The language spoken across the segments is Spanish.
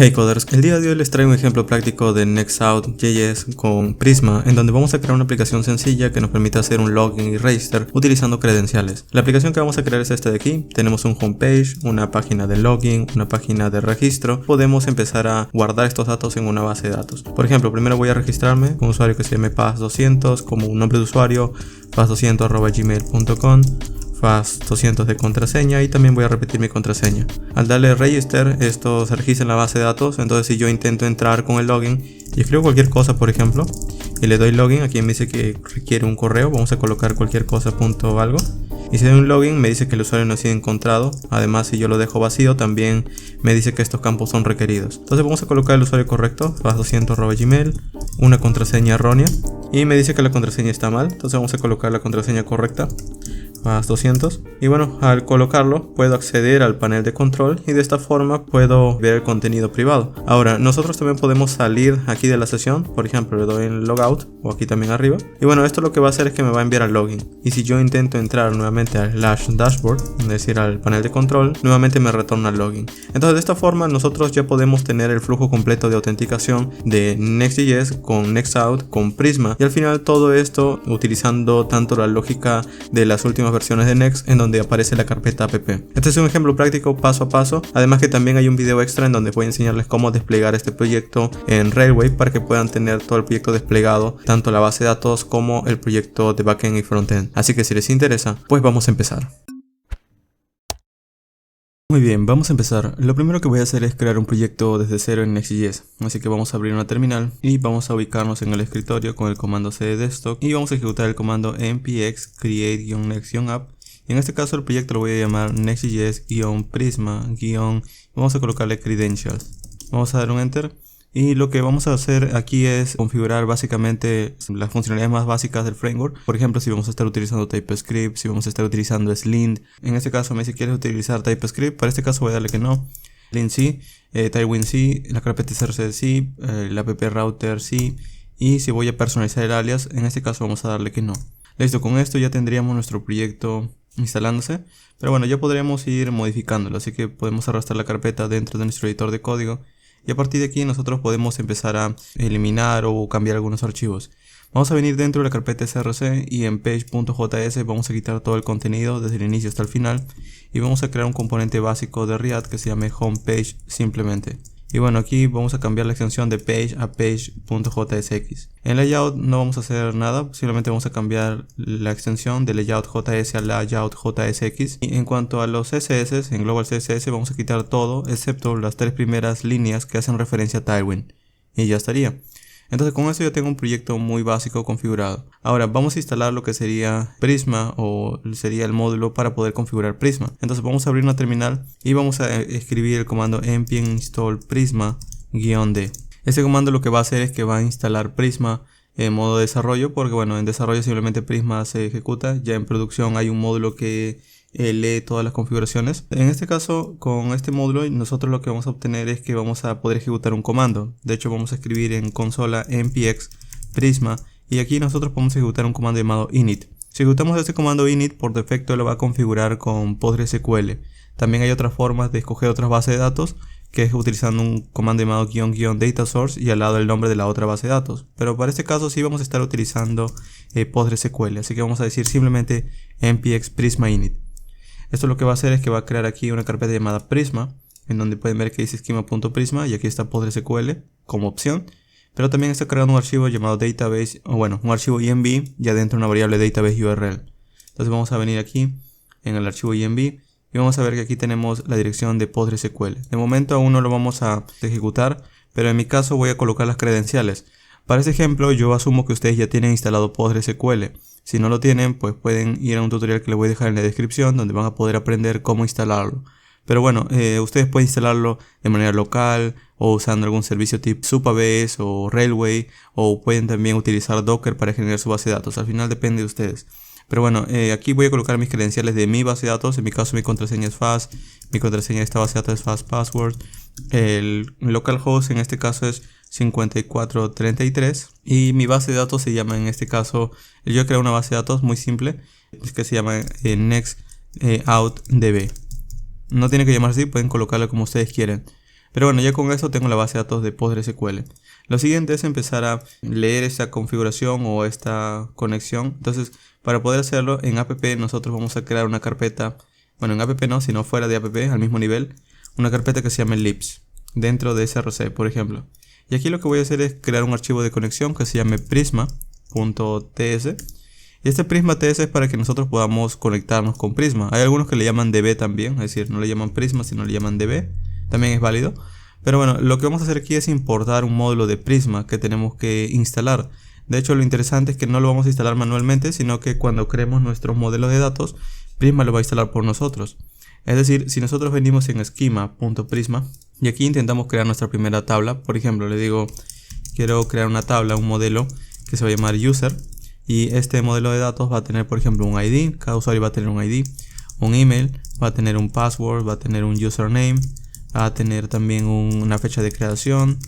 Hey coders, el día de hoy les traigo un ejemplo práctico de Nextout.js con Prisma, en donde vamos a crear una aplicación sencilla que nos permite hacer un login y register utilizando credenciales. La aplicación que vamos a crear es esta de aquí. Tenemos un homepage, una página de login, una página de registro. Podemos empezar a guardar estos datos en una base de datos. Por ejemplo, primero voy a registrarme con un usuario que se llame Paz200 como un nombre de usuario, paz200@gmail.com. Faz200 de contraseña y también voy a repetir mi contraseña. Al darle register, esto se registra en la base de datos. Entonces si yo intento entrar con el login y escribo cualquier cosa, por ejemplo, y le doy login, aquí me dice que requiere un correo, vamos a colocar cualquier cosa punto algo, y si doy un login me dice que el usuario no ha sido encontrado. Además, si yo lo dejo vacío también me dice que estos campos son requeridos. Entonces vamos a colocar el usuario correcto, faz200@gmail, una contraseña errónea, y me dice que la contraseña está mal. Entonces vamos a colocar la contraseña correcta, Paz200, y bueno, al colocarlo puedo acceder al panel de control y de esta forma puedo ver el contenido privado. Ahora nosotros también podemos salir aquí de la sesión. Por ejemplo, le doy en logout o aquí también arriba, y bueno, esto lo que va a hacer es que me va a enviar al login, y si yo intento entrar nuevamente al /dashboard, es decir, al panel de control, nuevamente me retorna al login. Entonces de esta forma nosotros ya podemos tener el flujo completo de autenticación de Next.js con Nextout, con Prisma, y al final todo esto utilizando tanto la lógica de las últimas versiones de Next, en donde aparece la carpeta app. Este es un ejemplo práctico paso a paso. Además que también hay un video extra en donde voy a enseñarles cómo desplegar este proyecto en Railway para que puedan tener todo el proyecto desplegado, tanto la base de datos como el proyecto de backend y frontend. Así que si les interesa, pues vamos a empezar. Muy bien, vamos a empezar. Lo primero que voy a hacer es crear un proyecto desde cero en Next.js. Así que vamos a abrir una terminal y vamos a ubicarnos en el escritorio con el comando cd desktop y vamos a ejecutar el comando npx create-next-app. Y en este caso el proyecto lo voy a llamar Next.js-prisma- vamos a colocarle credentials. Vamos a dar un enter. Y lo que vamos a hacer aquí es configurar básicamente las funcionalidades más básicas del framework. Por ejemplo, si vamos a estar utilizando TypeScript, si vamos a estar utilizando Slind. En este caso me dice, ¿quieres utilizar TypeScript? Para este caso voy a darle que no. Slind sí, Tailwind sí, la carpeta CRC sí, la app router sí. Y si voy a personalizar el alias, en este caso vamos a darle que no. Listo, con esto ya tendríamos nuestro proyecto instalándose. Pero bueno, ya podremos ir modificándolo. Así que podemos arrastrar la carpeta dentro de nuestro editor de código. Y a partir de aquí nosotros podemos empezar a eliminar o cambiar algunos archivos. Vamos a venir dentro de la carpeta src y en page.js vamos a quitar todo el contenido desde el inicio hasta el final. Y vamos a crear un componente básico de React que se llame homepage simplemente. Y bueno, aquí vamos a cambiar la extensión de page a page.jsx. En layout no vamos a hacer nada, simplemente vamos a cambiar la extensión de layout.js a layout.jsx. Y en cuanto a los CSS, en Global CSS vamos a quitar todo excepto las tres primeras líneas que hacen referencia a Tailwind. Y ya estaría. Entonces con esto ya tengo un proyecto muy básico configurado. Ahora vamos a instalar lo que sería Prisma, o sería el módulo para poder configurar Prisma. Entonces vamos a abrir una terminal y vamos a escribir el comando npm install prisma-d. Este comando lo que va a hacer es que va a instalar Prisma en modo desarrollo, porque bueno, en desarrollo simplemente Prisma se ejecuta. Ya en producción hay un módulo que lee todas las configuraciones. En este caso, con este módulo nosotros lo que vamos a obtener es que vamos a poder ejecutar un comando. De hecho vamos a escribir en consola npx prisma y aquí nosotros podemos ejecutar un comando llamado init. Si ejecutamos este comando init, por defecto lo va a configurar con PostgreSQL. También hay otras formas de escoger otras bases de datos, que es utilizando un comando llamado --data source y al lado el nombre de la otra base de datos. Pero para este caso sí vamos a estar utilizando PostgreSQL, así que vamos a decir simplemente npx prisma init. Esto lo que va a hacer es que va a crear aquí una carpeta llamada Prisma, en donde pueden ver que dice schema.prisma y aquí está PostgreSQL como opción. Pero también está creando un archivo llamado database, o bueno, un archivo env ya dentro de una variable database URL. Entonces vamos a venir aquí en el archivo env y vamos a ver que aquí tenemos la dirección de PostgreSQL. De momento aún no lo vamos a ejecutar, pero en mi caso voy a colocar las credenciales. Para este ejemplo yo asumo que ustedes ya tienen instalado PostgreSQL. Si no lo tienen, pues pueden ir a un tutorial que les voy a dejar en la descripción, donde van a poder aprender cómo instalarlo. Pero bueno, ustedes pueden instalarlo de manera local o usando algún servicio tipo Supabase o Railway, o pueden también utilizar Docker para generar su base de datos. Al final depende de ustedes. Pero bueno, aquí voy a colocar mis credenciales de mi base de datos. En mi caso mi contraseña es fast, mi contraseña de esta base de datos es fastpassword. El localhost en este caso es 5433 y mi base de datos se llama, en este caso yo he creado una base de datos muy simple que se llama Nextoutdb. No tiene que llamarse así, pueden colocarlo como ustedes quieren. Pero bueno, ya con esto tengo la base de datos de PostgreSQL. Lo siguiente es empezar a leer esta configuración o esta conexión. Entonces, para poder hacerlo, en app nosotros vamos a crear una carpeta. Bueno, en app no, sino fuera de app, al mismo nivel. Una carpeta que se llame libs, dentro de src, por ejemplo. Y aquí lo que voy a hacer es crear un archivo de conexión que se llame prisma.ts. Y este prisma.ts es para que nosotros podamos conectarnos con Prisma. Hay algunos que le llaman db también, es decir, no le llaman Prisma, sino le llaman db. También es válido. Pero bueno, lo que vamos a hacer aquí es importar un módulo de Prisma que tenemos que instalar. De hecho, lo interesante es que no lo vamos a instalar manualmente, sino que cuando creemos nuestros modelos de datos, Prisma lo va a instalar por nosotros. Es decir, si nosotros venimos en schema.prisma y aquí intentamos crear nuestra primera tabla, por ejemplo, le digo, quiero crear una tabla, un modelo que se va a llamar user, y este modelo de datos va a tener, por ejemplo, un ID, cada usuario va a tener un ID, un email, va a tener un password, va a tener un username, va a tener también una fecha de creación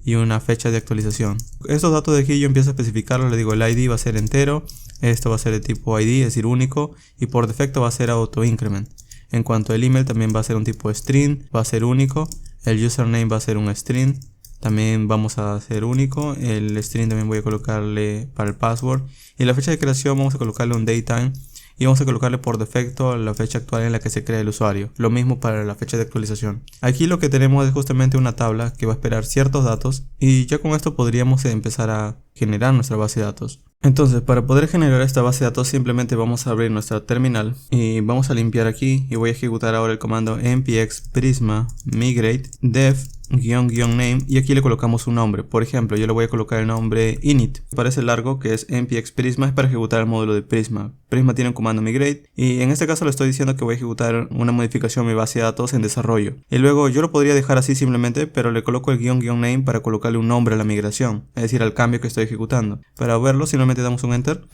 y una fecha de actualización. Estos datos de aquí yo empiezo a especificarlos, le digo el ID va a ser entero, esto va a ser de tipo ID, es decir, único, y por defecto va a ser auto increment. En cuanto al email también va a ser un tipo string, va a ser único, el username va a ser un string, también vamos a hacer único, el string también voy a colocarle para el password, y la fecha de creación vamos a colocarle un datetime, y vamos a colocarle por defecto la fecha actual en la que se crea el usuario. Lo mismo para la fecha de actualización. Aquí lo que tenemos es justamente una tabla que va a esperar ciertos datos y ya con esto podríamos empezar a generar nuestra base de datos. Entonces, para poder generar esta base de datos simplemente vamos a abrir nuestra terminal y vamos a limpiar aquí y voy a ejecutar ahora el comando npx prisma migrate dev --name y aquí le colocamos un nombre. Por ejemplo, yo le voy a colocar el nombre init. Parece largo, que es npx prisma, es para ejecutar el módulo de Prisma. Prisma tiene un comando migrate y en este caso le estoy diciendo que voy a ejecutar una modificación a mi base de datos en desarrollo. Y luego yo lo podría dejar así simplemente, pero le coloco el --name para colocarle un nombre a la migración, es decir, al cambio que estoy ejecutando. Para verlo simplemente damos un enter.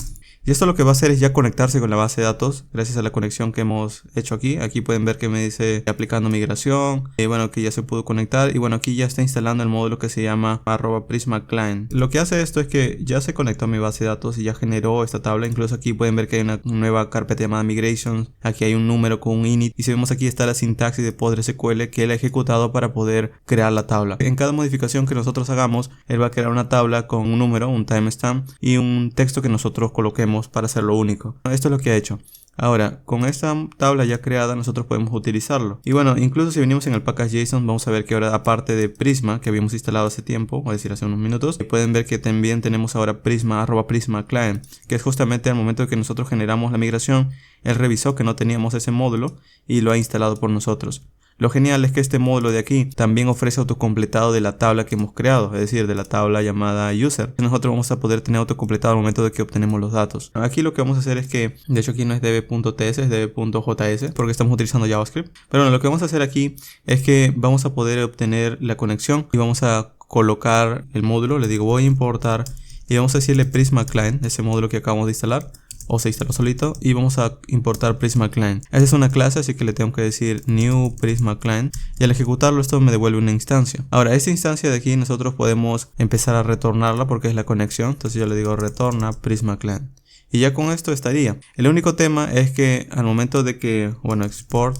Y esto lo que va a hacer es ya conectarse con la base de datos gracias a la conexión que hemos hecho aquí. Aquí pueden ver que me dice aplicando migración. Bueno, que ya se pudo conectar. Y bueno, aquí ya está instalando el módulo que se llama @prisma_client. Lo que hace esto es que ya se conectó a mi base de datos y ya generó esta tabla. Incluso aquí pueden ver que hay una nueva carpeta llamada migrations. Aquí hay un número con un init. Y si vemos aquí está la sintaxis de PostgreSQL que él ha ejecutado para poder crear la tabla. En cada modificación que nosotros hagamos, él va a crear una tabla con un número, un timestamp y un texto que nosotros coloquemos para hacerlo único. Esto es lo que ha hecho. Ahora, con esta tabla ya creada nosotros podemos utilizarlo. Y bueno, incluso si venimos en el package.json vamos a ver que ahora, aparte de Prisma que habíamos instalado hace tiempo, es decir, hace unos minutos, pueden ver que también tenemos ahora Prisma @prisma_client, que es justamente al momento de que nosotros generamos la migración, él revisó que no teníamos ese módulo y lo ha instalado por nosotros. Lo genial es que este módulo de aquí también ofrece autocompletado de la tabla que hemos creado, es decir, de la tabla llamada user. Nosotros vamos a poder tener autocompletado al momento de que obtenemos los datos. Aquí lo que vamos a hacer es que, de hecho aquí no es db.ts, es db.js, porque estamos utilizando JavaScript. Pero bueno, lo que vamos a hacer aquí es que vamos a poder obtener la conexión y vamos a colocar el módulo. Le digo voy a importar y vamos a decirle Prisma Client, ese módulo que acabamos de instalar. O se instaló solito y vamos a importar Prisma Client. Esa es una clase, así que le tengo que decir new Prisma Client y al ejecutarlo esto me devuelve una instancia. Ahora esta instancia de aquí nosotros podemos empezar a retornarla porque es la conexión, entonces yo le digo retorna Prisma Client y ya con esto estaría. El único tema es que al momento de que, bueno, export,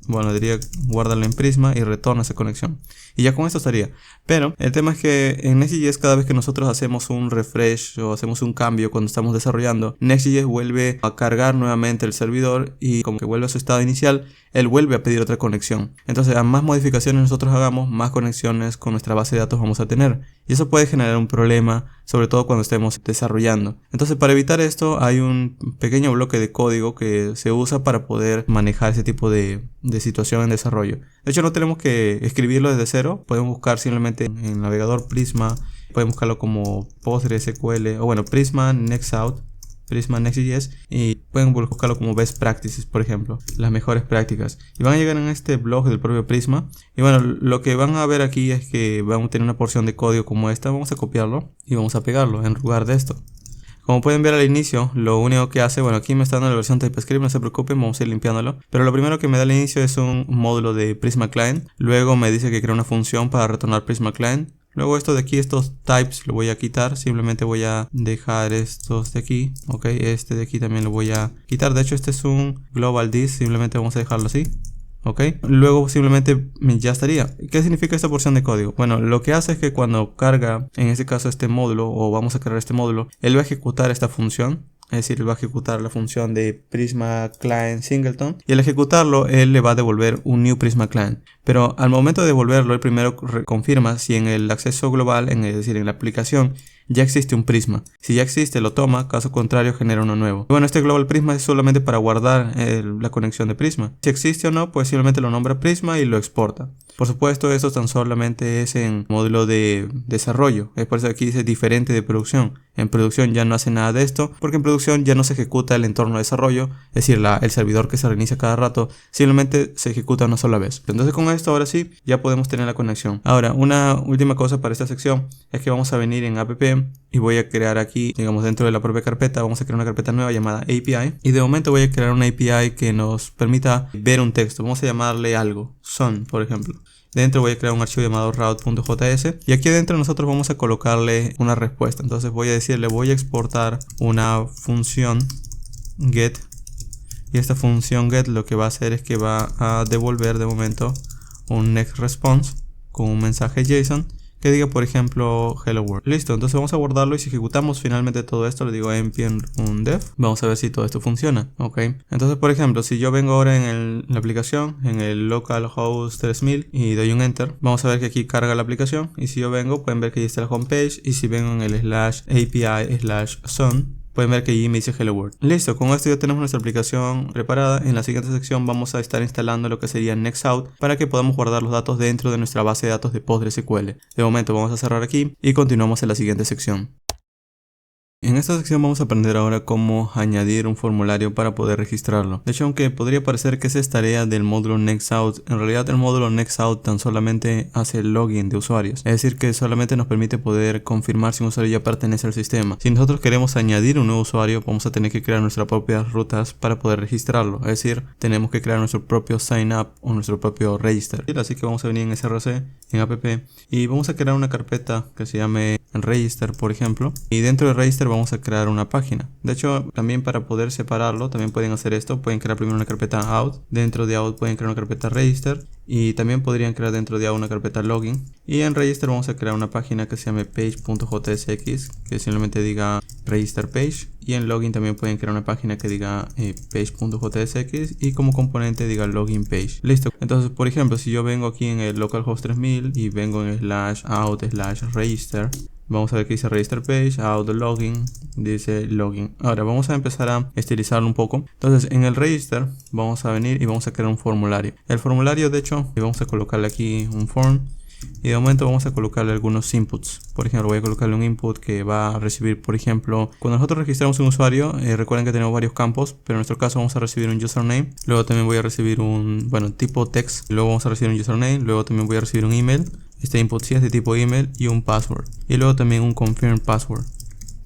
bueno, diría guardarlo en Prisma y retorna esa conexión. Y ya con esto estaría. Pero el tema es que en Next.js cada vez que nosotros hacemos un refresh o hacemos un cambio cuando estamos desarrollando, Next.js vuelve a cargar nuevamente el servidor y como que vuelve a su estado inicial, él vuelve a pedir otra conexión. Entonces a más modificaciones nosotros hagamos, más conexiones con nuestra base de datos vamos a tener. Y eso puede generar un problema, sobre todo cuando estemos desarrollando. Entonces para evitar esto hay un pequeño bloque de código que se usa para poder manejar ese tipo de situación en desarrollo. De hecho no tenemos que escribirlo desde cero, podemos buscar simplemente en el navegador Prisma, podemos buscarlo como PostgreSQL o bueno Prisma Nextout, Prisma Next.js y pueden buscarlo como Best Practices, por ejemplo, las mejores prácticas. Y van a llegar en este blog del propio Prisma. Y bueno, lo que van a ver aquí es que vamos a tener una porción de código como esta. Vamos a copiarlo y vamos a pegarlo en lugar de esto. Como pueden ver al inicio, lo único que hace, bueno, aquí me está dando la versión TypeScript, no se preocupen, vamos a ir limpiándolo. Pero lo primero que me da al inicio es un módulo de Prisma Client. Luego me dice que crea una función para retornar Prisma Client. Luego esto de aquí, estos types lo voy a quitar, simplemente voy a dejar estos de aquí, ok, este de aquí también lo voy a quitar, de hecho este es un global disk, simplemente vamos a dejarlo así, ¿ok? Luego simplemente ya estaría. ¿Qué significa esta porción de código? Bueno, lo que hace es que cuando carga, en este caso este módulo, o vamos a cargar este módulo, él va a ejecutar esta función. Es decir, él va a ejecutar la función de Prisma Client Singleton. Y al ejecutarlo, él le va a devolver un new Prisma Client. Pero al momento de devolverlo, él primero confirma si en el acceso global, es decir, en la aplicación, ya existe un Prisma. Si ya existe, lo toma, caso contrario, genera uno nuevo. Bueno, este Global Prisma es solamente para guardar la conexión de Prisma. Si existe o no, pues simplemente lo nombra Prisma y lo exporta. Por supuesto, esto tan solamente es en módulo de desarrollo. Es por eso que aquí dice diferente de producción. En producción ya no hace nada de esto, porque en producción ya no se ejecuta el entorno de desarrollo, es decir, el servidor que se reinicia cada rato, simplemente se ejecuta una sola vez. Entonces con esto ahora sí, ya podemos tener la conexión. Ahora, una última cosa para esta sección es que vamos a venir en app y voy a crear aquí, digamos dentro de la propia carpeta, vamos a crear una carpeta nueva llamada API. Y de momento voy a crear una API que nos permita ver un texto. Vamos a llamarle algo, son, por ejemplo. Dentro voy a crear un archivo llamado route.js y aquí adentro nosotros vamos a colocarle una respuesta. Entonces voy a decirle, voy a exportar una función get, y esta función get lo que va a hacer es que va a devolver de momento un next response con un mensaje JSON que diga, por ejemplo, hello world. Listo, entonces vamos a guardarlo y si ejecutamos finalmente todo esto, le digo npm run dev, vamos a ver si todo esto funciona, ok. Entonces, por ejemplo, si yo vengo ahora en la aplicación, en el localhost 3000 y doy un enter, vamos a ver que aquí carga la aplicación y si yo vengo, pueden ver que ya está la homepage y si vengo en el /API/son, pueden ver que allí me dice Hello World. Listo, con esto ya tenemos nuestra aplicación preparada. En la siguiente sección vamos a estar instalando lo que sería Nextout para que podamos guardar los datos dentro de nuestra base de datos de PostgreSQL. De momento vamos a cerrar aquí y continuamos en la siguiente sección. En esta sección vamos a aprender ahora cómo añadir un formulario para poder registrarlo. De hecho, aunque podría parecer que esa es tarea del módulo Nextout, en realidad el módulo Nextout tan solamente hace el login de usuarios. Es decir, que solamente nos permite poder confirmar si un usuario ya pertenece al sistema. Si nosotros queremos añadir un nuevo usuario, vamos a tener que crear nuestras propias rutas para poder registrarlo. Es decir, tenemos que crear nuestro propio sign up o nuestro propio register. Así que vamos a venir en src, en app, y vamos a crear una carpeta que se llame register, por ejemplo. Y dentro de register vamos a crear una página. De hecho, también para poder separarlo, también pueden hacer esto. Pueden crear primero una carpeta out. Dentro de out pueden crear una carpeta register. Y también podrían crear dentro de out una carpeta login. Y en register vamos a crear una página que se llame page.jsx, que simplemente diga register page. Y en login también pueden crear una página que diga page.jsx y como componente diga login page. Listo. Entonces, por ejemplo, si yo vengo aquí en el localhost 3000 y vengo en /out/register, vamos a ver que dice register page, out login, dice login. Ahora vamos a empezar a estilizarlo un poco. Entonces en el register vamos a venir y vamos a crear un formulario. El formulario, de hecho, vamos a colocarle aquí un form. Y de momento vamos a colocarle algunos inputs. Por ejemplo, voy a colocarle un input que va a recibir, por ejemplo, cuando nosotros registramos un usuario, recuerden que tenemos varios campos, pero en nuestro caso vamos a recibir un username. Luego también voy a recibir un, tipo text. Luego vamos a recibir un username. Luego también voy a recibir un email. Este input sí es de tipo email y un password. Y luego también un confirm password.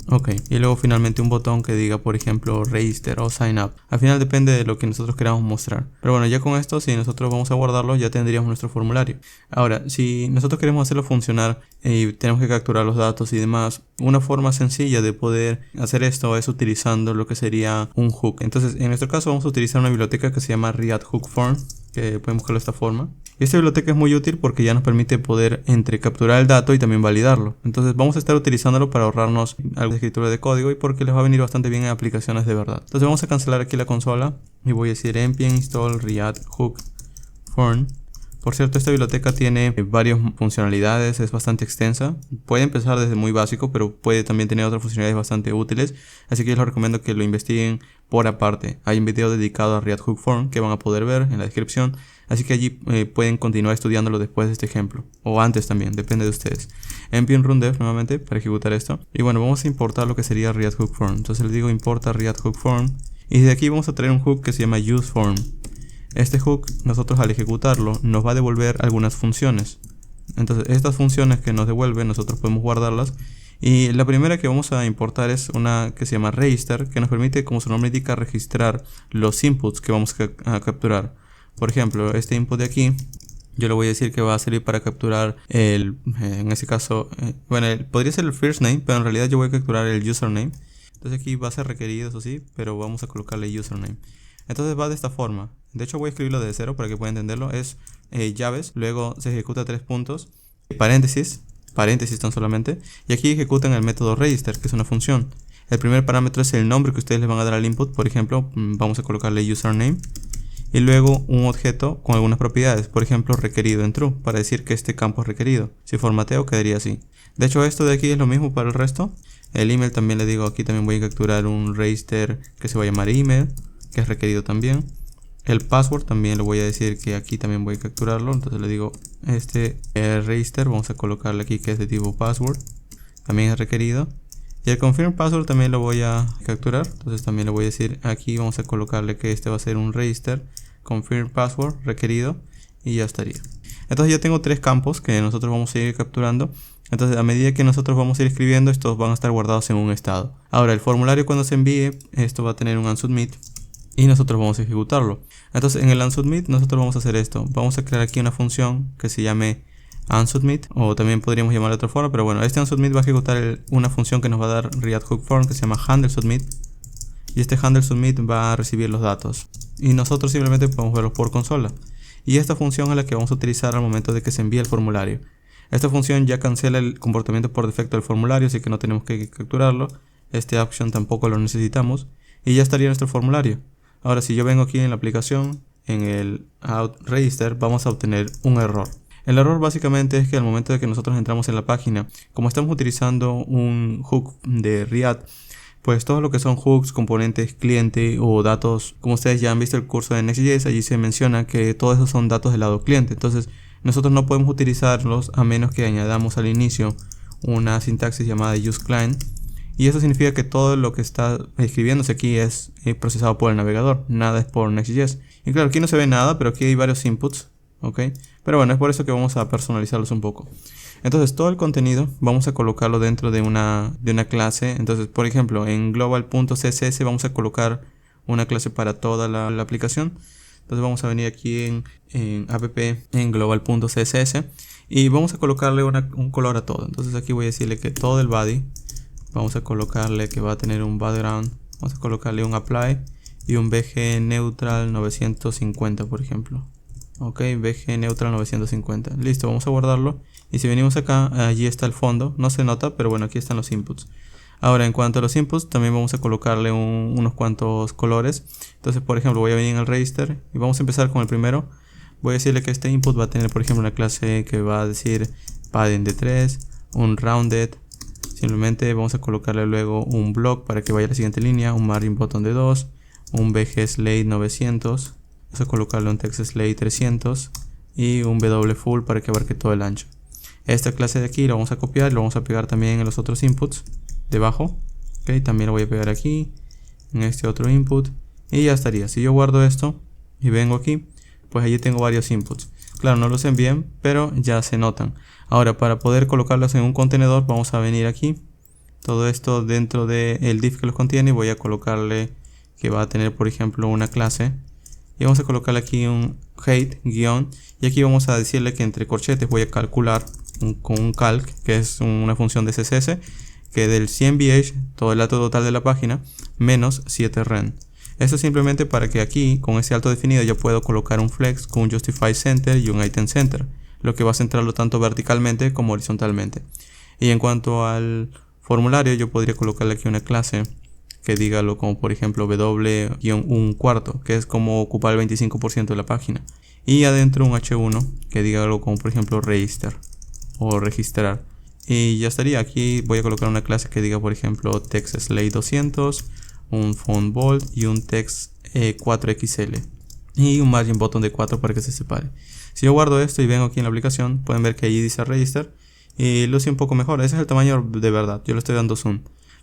Ok, y luego finalmente un botón que diga, por ejemplo, register o sign up. Al final depende de lo que nosotros queramos mostrar. Pero bueno, ya con esto, si nosotros vamos a guardarlo, ya tendríamos nuestro formulario. Ahora, si nosotros queremos hacerlo funcionar y tenemos que capturar los datos y demás, una forma sencilla de poder hacer esto es utilizando lo que sería un hook. Entonces, en nuestro caso vamos a utilizar una biblioteca que se llama React Hook Form, que pueden buscarlo de esta forma. Esta biblioteca es muy útil porque ya nos permite poder capturar el dato y también validarlo. Entonces vamos a estar utilizándolo para ahorrarnos algo de escritura de código y porque les va a venir bastante bien en aplicaciones de verdad. Entonces vamos a cancelar aquí la consola y voy a decir npm install react hook form. Por cierto, esta biblioteca tiene varias funcionalidades, es bastante extensa. Puede empezar desde muy básico, pero puede también tener otras funcionalidades bastante útiles. Así que yo les recomiendo que lo investiguen por aparte. Hay un video dedicado a React Hook Form que van a poder ver en la descripción. Así que allí pueden continuar estudiándolo después de este ejemplo. O antes también, depende de ustedes. npm run dev nuevamente para ejecutar esto. Y bueno, vamos a importar lo que sería React Hook Form. Entonces les digo importa React Hook Form. Y de aquí vamos a traer un hook que se llama useForm. Este hook, nosotros al ejecutarlo, nos va a devolver algunas funciones. Entonces estas funciones que nos devuelve, nosotros podemos guardarlas. Y la primera que vamos a importar es una que se llama register, que nos permite, como su nombre indica, registrar los inputs que vamos a capturar. Por ejemplo, este input de aquí, yo le voy a decir que va a servir para capturar en este caso, podría ser el first name, pero en realidad yo voy a capturar el username. Entonces aquí va a ser requerido, eso sí, pero vamos a colocarle username. Entonces va de esta forma. De hecho voy a escribirlo desde cero para que puedan entenderlo. Es llaves, luego se ejecuta 3 puntos, paréntesis tan solamente, y aquí ejecutan el método register, que es una función. El primer parámetro es el nombre que ustedes le van a dar al input. Por ejemplo, vamos a colocarle username, y luego un objeto con algunas propiedades, por ejemplo requerido en true, para decir que este campo es requerido. Si formateo quedaría así. De hecho esto de aquí es lo mismo para el resto. El email también le digo, aquí también voy a capturar un register que se va a llamar email, que es requerido también. El password también le voy a decir que aquí también voy a capturarlo, entonces le digo register, vamos a colocarle aquí que es de tipo password, también es requerido. Y el confirm password también lo voy a capturar, entonces también le voy a decir aquí, vamos a colocarle que este va a ser un register, confirm password, requerido, y ya estaría. Entonces ya tengo 3 campos que nosotros vamos a ir capturando. Entonces a medida que nosotros vamos a ir escribiendo, estos van a estar guardados en un estado. Ahora el formulario cuando se envíe, esto va a tener un onSubmit y nosotros vamos a ejecutarlo. Entonces en el onSubmit nosotros vamos a hacer esto. Vamos a crear aquí una función que se llame onSubmit, o también podríamos llamarlo de otra forma, pero bueno, este onSubmit va a ejecutar una función que nos va a dar React Hook Form, que se llama handleSubmit, y este handleSubmit va a recibir los datos y nosotros simplemente podemos verlos por consola. Y esta función es la que vamos a utilizar al momento de que se envíe el formulario. Esta función ya cancela el comportamiento por defecto del formulario, así que no tenemos que capturarlo. Este action tampoco lo necesitamos y ya estaría nuestro formulario. Ahora si yo vengo aquí en la aplicación, en el out register, vamos a obtener un error. El error básicamente es que al momento de que nosotros entramos en la página, como estamos utilizando un hook de React, pues todo lo que son hooks, componentes, cliente o datos, como ustedes ya han visto el curso de Next.js, allí se menciona que todos esos son datos del lado cliente. Entonces nosotros no podemos utilizarlos a menos que añadamos al inicio una sintaxis llamada useClient, y eso significa que todo lo que está escribiéndose aquí es procesado por el navegador, nada es por Next.js. Y claro, aquí no se ve nada, pero aquí hay varios inputs, ¿ok? Pero bueno, es por eso que vamos a personalizarlos un poco. Entonces todo el contenido vamos a colocarlo dentro de una clase. Entonces por ejemplo en global.css vamos a colocar una clase para toda la aplicación. Entonces vamos a venir aquí en app en global.css y vamos a colocarle un color a todo. Entonces aquí voy a decirle que todo el body, vamos a colocarle que va a tener un background, vamos a colocarle un apply y un BG neutral 950 por ejemplo. Ok, BG neutral 950. Listo, vamos a guardarlo. Y si venimos acá, allí está el fondo. No se nota, pero bueno, aquí están los inputs. Ahora, en cuanto a los inputs, también vamos a colocarle unos cuantos colores. Entonces, por ejemplo, voy a venir en el register y vamos a empezar con el primero. Voy a decirle que este input va a tener, por ejemplo, una clase que va a decir padding de 3, un rounded. Simplemente vamos a colocarle luego un block para que vaya a la siguiente línea, un margin button de 2, un BG slate 900. Vamos a colocarle un text slate 300 y un W full para que abarque todo el ancho. Esta clase de aquí la vamos a copiar y lo vamos a pegar también en los otros inputs debajo. Okay, también lo voy a pegar aquí en este otro input y ya estaría. Si yo guardo esto y vengo aquí, pues allí tengo varios inputs. Claro, no los ven bien, pero ya se notan. Ahora, para poder colocarlos en un contenedor, vamos a venir aquí. Todo esto dentro del div que los contiene, voy a colocarle que va a tener, por ejemplo, una clase. Y vamos a colocarle aquí un height guión. Y aquí vamos a decirle que entre corchetes voy a calcular con un calc, que es una función de CSS, que del 100vh, todo el dato total de la página, menos 7ren. Esto simplemente para que aquí, con ese alto definido, yo puedo colocar un flex con un justify center y un item center, lo que va a centrarlo tanto verticalmente como horizontalmente. Y en cuanto al formulario, yo podría colocarle aquí una clase que diga algo como por ejemplo w-1 cuarto, que es como ocupar el 25% de la página. Y adentro un h1 que diga algo como por ejemplo register o registrar. Y ya estaría. Aquí voy a colocar una clase que diga por ejemplo text slate 200, un font bold y un text 4xl y un margin button de 4 para que se separe. Si yo guardo esto y vengo aquí en la aplicación, pueden ver que allí dice register y luce un poco mejor. Ese es el tamaño de verdad, yo le estoy dando zoom.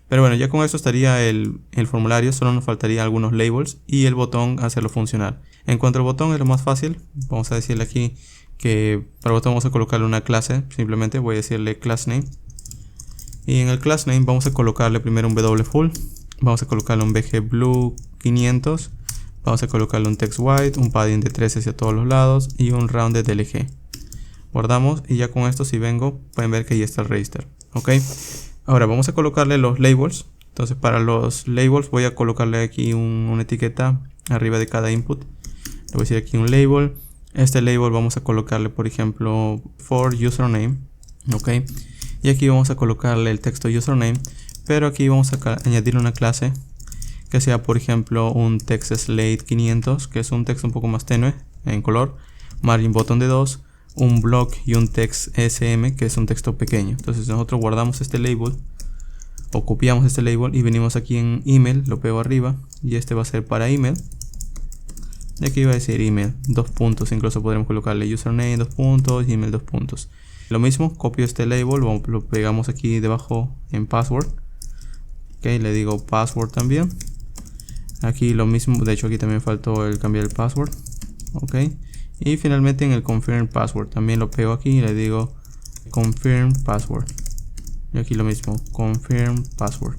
Pero bueno, ya con esto estaría el formulario, solo nos faltaría algunos labels y el botón hacerlo funcionar. En cuanto al botón es lo más fácil, vamos a decirle aquí que para el botón vamos a colocarle una clase, simplemente voy a decirle class name. Y en el class name vamos a colocarle primero un w full, vamos a colocarle un bg blue 500, vamos a colocarle un text white, un padding de 13 hacia todos los lados y un rounded lg. Guardamos y ya con esto si vengo pueden ver que ya está el register. Ok. Ahora vamos a colocarle los labels. Entonces para los labels voy a colocarle aquí una etiqueta arriba de cada input. Le voy a decir aquí un label. Este label vamos a colocarle, por ejemplo, for username. Ok. Y aquí vamos a colocarle el texto username. Pero aquí vamos a añadir una clase que sea, por ejemplo, un text slate 500, que es un texto un poco más tenue en color. Margin bottom de 2. Un block y un text sm, que es un texto pequeño. Entonces nosotros guardamos este label o copiamos este label y venimos aquí en email, lo pego arriba y este va a ser para email. Y aquí va a decir email, 2 puntos, incluso podremos colocarle username 2 puntos y email 2 puntos. Lo mismo, copio este label, lo pegamos aquí debajo en password. Ok, le digo password también. Aquí lo mismo, de hecho aquí también faltó el cambiar el password. Ok, y finalmente en el confirm password también lo pego aquí y le digo confirm password. Y aquí lo mismo, confirm password.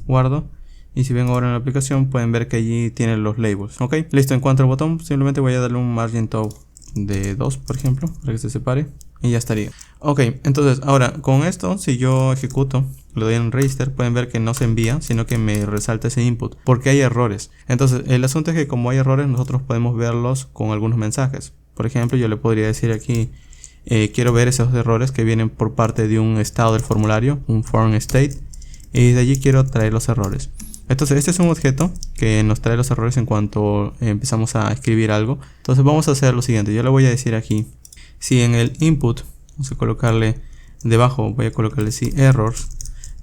Guardo. Y si ven ahora en la aplicación pueden ver que allí tienen los labels. Ok, listo. En cuanto al botón, simplemente voy a darle un margin top de 2, por ejemplo, para que se separe. Y ya estaría. Ok, entonces ahora con esto, si yo ejecuto, le doy en register, pueden ver que no se envía, sino que me resalta ese input, porque hay errores. Entonces el asunto es que como hay errores, nosotros podemos verlos con algunos mensajes. Por ejemplo, yo le podría decir aquí, quiero ver esos errores que vienen por parte de un estado del formulario, un form state, y de allí quiero traer los errores. Entonces este es un objeto que nos trae los errores en cuanto empezamos a escribir algo. Entonces vamos a hacer lo siguiente, yo le voy a decir aquí, si en el input, vamos a colocarle debajo, voy a colocarle si errors,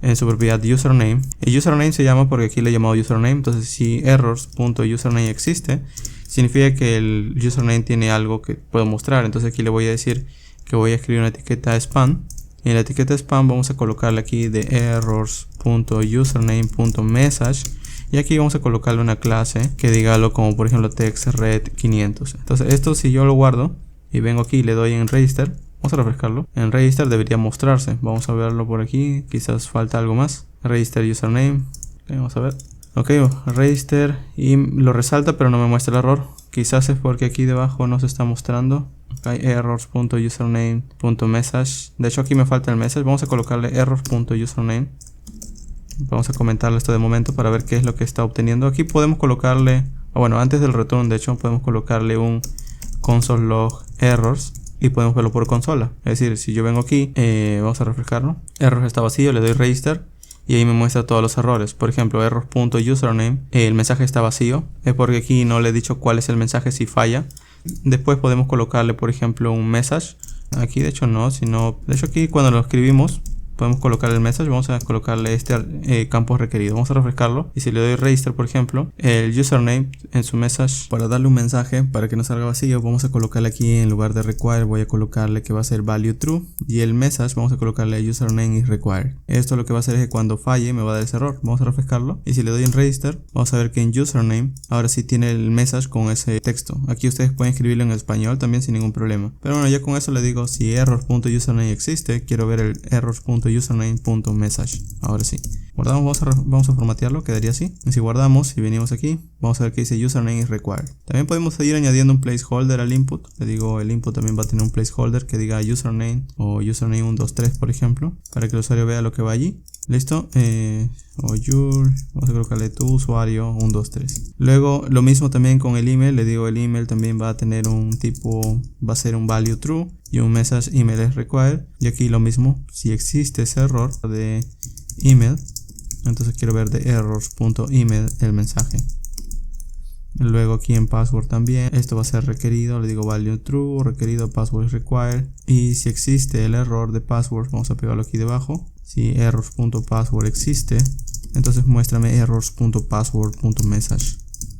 en su propiedad username. El username se llama porque aquí le he llamado username, entonces si errors.username existe, significa que el username tiene algo que puedo mostrar. Entonces aquí le voy a decir que voy a escribir una etiqueta spam. Y en la etiqueta spam vamos a colocarle aquí de errors.username.message. Y aquí vamos a colocarle una clase que diga algo como por ejemplo text red 500. Entonces esto si yo lo guardo y vengo aquí y le doy en register, vamos a refrescarlo. En register debería mostrarse. Vamos a verlo por aquí. Quizás falta algo más. Register username. Okay, vamos a ver. Ok, register y lo resalta pero no me muestra el error. Quizás es porque aquí debajo no se está mostrando. Okay, errors.username.message. De hecho aquí me falta el message. Vamos a colocarle errors.username. Vamos a comentarle esto de momento para ver qué es lo que está obteniendo. Aquí podemos colocarle, bueno, antes del return de hecho podemos colocarle un console log errors y podemos verlo por consola. Es decir, si yo vengo aquí, vamos a refrescarlo. Errors está vacío, le doy register y ahí me muestra todos los errores. Por ejemplo, errors.username, el mensaje está vacío. Es porque aquí no le he dicho cuál es el mensaje si falla. Después podemos colocarle, por ejemplo, un message. Aquí de hecho no, sino de hecho aquí cuando lo escribimos podemos colocar el message. Vamos a colocarle este campo requerido. Vamos a refrescarlo y si le doy register, por ejemplo, el username en su message, para darle un mensaje para que no salga vacío, vamos a colocarle aquí en lugar de require, voy a colocarle que va a ser value true, y el message vamos a colocarle username is required. Esto lo que va a hacer es que cuando falle me va a dar ese error. Vamos a refrescarlo y si le doy en register, vamos a ver que en username ahora sí tiene el message con ese texto. Aquí ustedes pueden escribirlo en español también sin ningún problema, pero bueno, ya con eso le digo si error.username existe, quiero ver el errors.username.message. Ahora sí, guardamos, vamos a formatearlo, quedaría así. Y si guardamos y venimos aquí, vamos a ver que dice username is required. También podemos seguir añadiendo un placeholder al input. Le digo, el input también va a tener un placeholder que diga username o username 123, por ejemplo, para que el usuario vea lo que va allí. Listo, o your, vamos a colocarle tu usuario 123. Luego lo mismo también con el email, le digo el email también va a tener un tipo, va a ser un value true y un message email is required. Y aquí lo mismo, si existe ese error de email, entonces quiero ver de errors.email el mensaje. Luego aquí en password también, esto va a ser requerido, le digo value true, requerido password is required. Y si existe el error de password, vamos a pegarlo aquí debajo. Si errors.password existe, entonces muéstrame errors.password.message.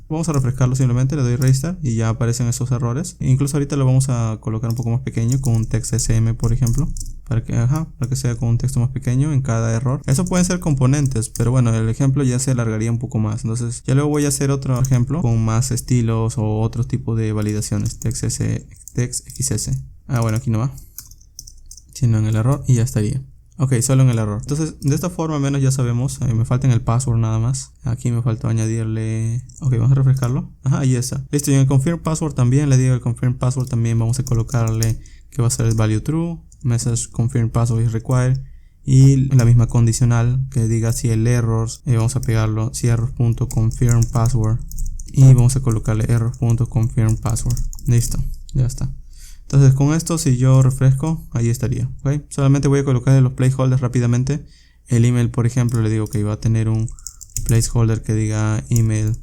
Vamos a refrescarlo simplemente, le doy register y ya aparecen esos errores. Incluso ahorita lo vamos a colocar un poco más pequeño con un text sm, por ejemplo, para que sea con un texto más pequeño en cada error. Eso pueden ser componentes, pero bueno, el ejemplo ya se alargaría un poco más. Entonces ya luego voy a hacer otro ejemplo con más estilos o otro tipo de validaciones. Text xs. Bueno, aquí no va, sino en el error y ya estaría. Ok, solo en el error. Entonces, de esta forma al menos ya sabemos. Me falta en el password nada más. Aquí me faltó añadirle. Ok, vamos a refrescarlo. Ahí está. Listo, y en el confirm password también. Le digo el confirm password también. Vamos a colocarle que va a ser el value true. Message confirm password is required. Y la misma condicional que diga si el errors. Vamos a pegarlo. Si errors.confirm password y vamos a colocarle error.confirm password. Listo, ya está. Entonces con esto, si yo refresco, ahí estaría, ¿ok? Solamente voy a colocarle los placeholders rápidamente. El email, por ejemplo, le digo que va a tener un placeholder que diga email.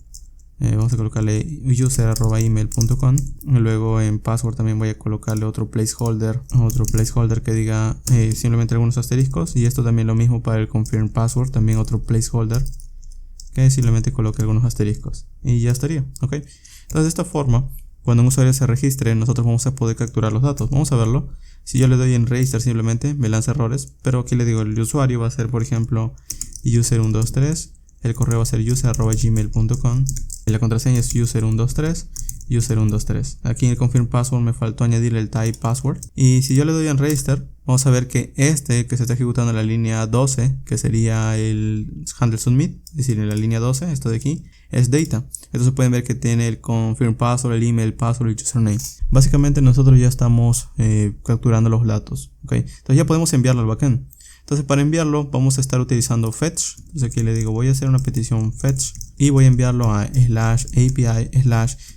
Vamos a colocarle user@email.com. Luego en password también voy a colocarle otro placeholder que diga simplemente algunos asteriscos. Y esto también lo mismo para el confirm password, también otro placeholder que simplemente coloque algunos asteriscos. Y ya estaría, ¿ok? Entonces de esta forma, cuando un usuario se registre, nosotros vamos a poder capturar los datos. Vamos a verlo. Si yo le doy en register, simplemente me lanza errores. Pero aquí le digo, el usuario va a ser, por ejemplo, user123. El correo va a ser user@gmail.com. La contraseña es user123. Aquí en el confirm password me faltó añadir el type password. Y si yo le doy en register, vamos a ver que este que se está ejecutando en la línea 12, que sería el handle submit, es decir, en la línea 12, esto de aquí, es data. Entonces pueden ver que tiene el confirm password, el email, password y el username. Básicamente nosotros ya estamos capturando los datos, ¿ok? Entonces ya podemos enviarlo al backend. Entonces para enviarlo vamos a estar utilizando fetch. Entonces aquí le digo, voy a hacer una petición fetch y voy a enviarlo a /API/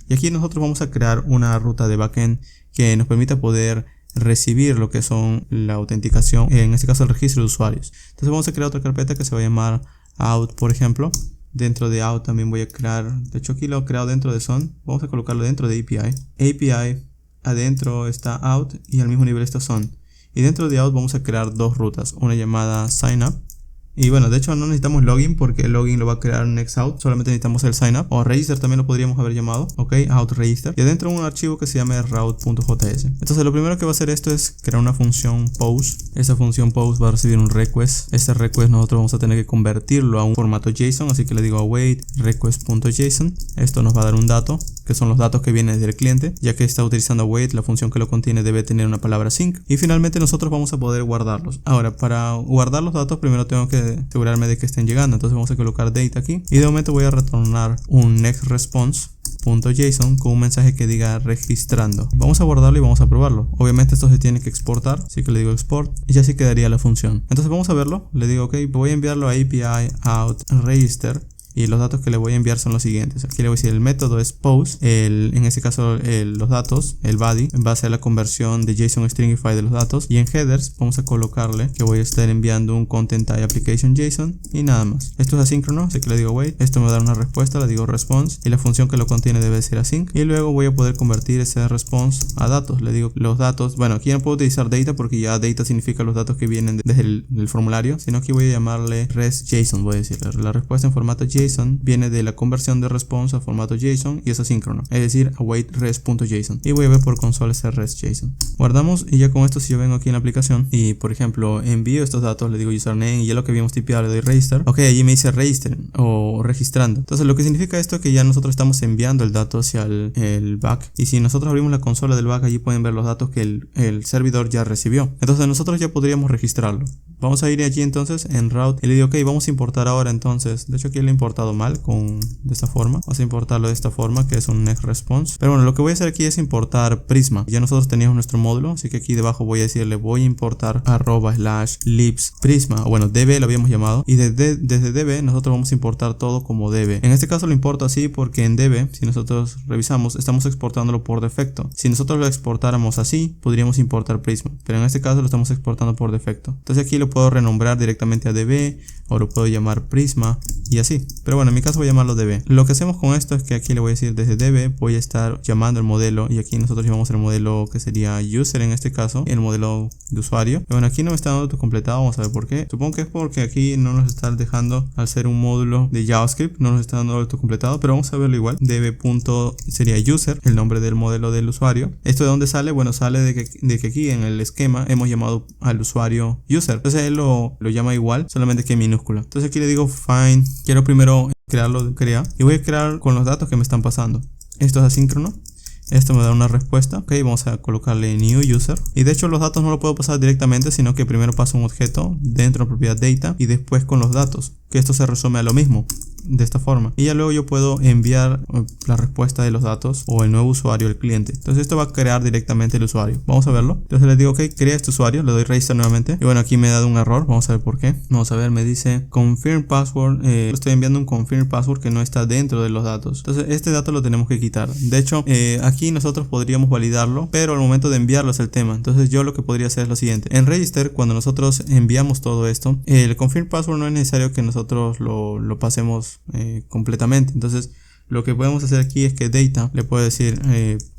y aquí nosotros vamos a crear una ruta de backend que nos permita poder recibir lo que son la autenticación, en este caso el registro de usuarios. Entonces vamos a crear otra carpeta que se va a llamar out, por ejemplo. Dentro de out también voy a crear, de hecho aquí lo he creado dentro de son, vamos a colocarlo dentro de API, adentro está out y al mismo nivel está son. Y dentro de out vamos a crear dos rutas, una llamada sign up. Y bueno, de hecho no necesitamos login porque el login lo va a crear nextout. Solamente necesitamos el sign up o register, también lo podríamos haber llamado. Ok, out register. Y adentro un archivo que se llama route.js. Entonces lo primero que va a hacer esto es crear una función post. Esta función post va a recibir un request. Este request nosotros vamos a tener que convertirlo a un formato JSON. Así que le digo await request.json. Esto nos va a dar un dato, que son los datos que vienen del cliente. Ya que está utilizando await, la función que lo contiene debe tener una palabra sync. Y finalmente nosotros vamos a poder guardarlos. Ahora, para guardar los datos primero tengo que asegurarme de que estén llegando. Entonces vamos a colocar date aquí y de momento voy a retornar un next response.json con un mensaje que diga registrando. Vamos a guardarlo y vamos a probarlo. Obviamente esto se tiene que exportar, así que le digo export y así quedaría la función. Entonces vamos a verlo. Le digo ok, voy a enviarlo a API out register. Y los datos que le voy a enviar son los siguientes. Aquí le voy a decir el método es post. En este caso los datos, el body, va a ser la conversión de JSON Stringify de los datos. Y en headers vamos a colocarle que voy a estar enviando un content type application JSON y nada más. Esto es asíncrono, así que le digo wait. Esto me va a dar una respuesta, le digo response. Y la función que lo contiene debe ser async. Y luego voy a poder convertir ese response a datos. Le digo los datos. Bueno, aquí no puedo utilizar data porque ya data significa los datos que vienen desde el formulario. Sino aquí voy a llamarle res JSON. Voy a decirle la respuesta en formato JSON viene de la conversión de response a formato JSON y es asíncrono, es decir, await res.json. Y voy a ver por consola ese res.json. Guardamos y ya con esto si yo vengo aquí en la aplicación y por ejemplo envío estos datos, le digo username y ya lo que habíamos tipeado le doy register. Ok, allí me dice register o registrando. Entonces lo que significa esto es que ya nosotros estamos enviando el dato hacia el back. Y si nosotros abrimos la consola del back, allí pueden ver los datos que el servidor ya recibió. Entonces nosotros ya podríamos registrarlo. Vamos a ir allí entonces en route y le digo ok, vamos a importar ahora entonces. De hecho aquí lo he importado mal de esta forma. Vamos a importarlo de esta forma que es un next response. Pero bueno, lo que voy a hacer aquí es importar Prisma. Ya nosotros teníamos nuestro módulo, así que aquí debajo voy a decirle voy a importar /libs Prisma. O bueno, db lo habíamos llamado. Y desde db nosotros vamos a importar todo como db. En este caso lo importo así porque en db, si nosotros revisamos, estamos exportándolo por defecto. Si nosotros lo exportáramos así, podríamos importar Prisma. Pero en este caso lo estamos exportando por defecto. Entonces aquí lo puedo renombrar directamente a db o lo puedo llamar Prisma y así. Pero bueno, en mi caso voy a llamarlo db. Lo que hacemos con esto es que aquí le voy a decir desde db voy a estar llamando el modelo y aquí nosotros llamamos el modelo que sería user en este caso, el modelo de usuario. Pero bueno, aquí no me está dando autocompletado, vamos a ver por qué. Supongo que es porque aquí no nos está dejando, al ser un módulo de JavaScript, no nos está dando autocompletado, pero vamos a verlo igual. db punto sería user, el nombre del modelo del usuario. ¿Esto de dónde sale? Bueno, sale de que aquí en el esquema hemos llamado al usuario user. Entonces él lo llama igual, solamente que en minúscula. Entonces aquí le digo find, quiero primero crearlo, y voy a crear con los datos que me están pasando. Esto es asíncrono. Esto me da una respuesta. Ok, vamos a colocarle new user. Y de hecho los datos no lo puedo pasar directamente, sino que primero paso un objeto dentro de la propiedad data y después con los datos. Ok, que esto se resume a lo mismo. De esta forma, y ya luego yo puedo enviar la respuesta de los datos o el nuevo usuario al cliente. Entonces esto va a crear directamente el usuario. Vamos a verlo. Entonces le digo ok, crea este usuario, le doy register nuevamente y bueno, aquí me ha dado un error. Vamos a ver por qué. Vamos a ver, me dice confirm password. Estoy enviando un confirm password que no está dentro de los datos. Entonces este dato lo tenemos que quitar. De hecho aquí nosotros podríamos validarlo, pero al momento de enviarlo es el tema. Entonces yo lo que podría hacer es lo siguiente: en register, cuando nosotros enviamos todo esto, el confirm password no es necesario que nosotros lo pasemos completamente. Entonces lo que podemos hacer aquí es que data le puedo decir,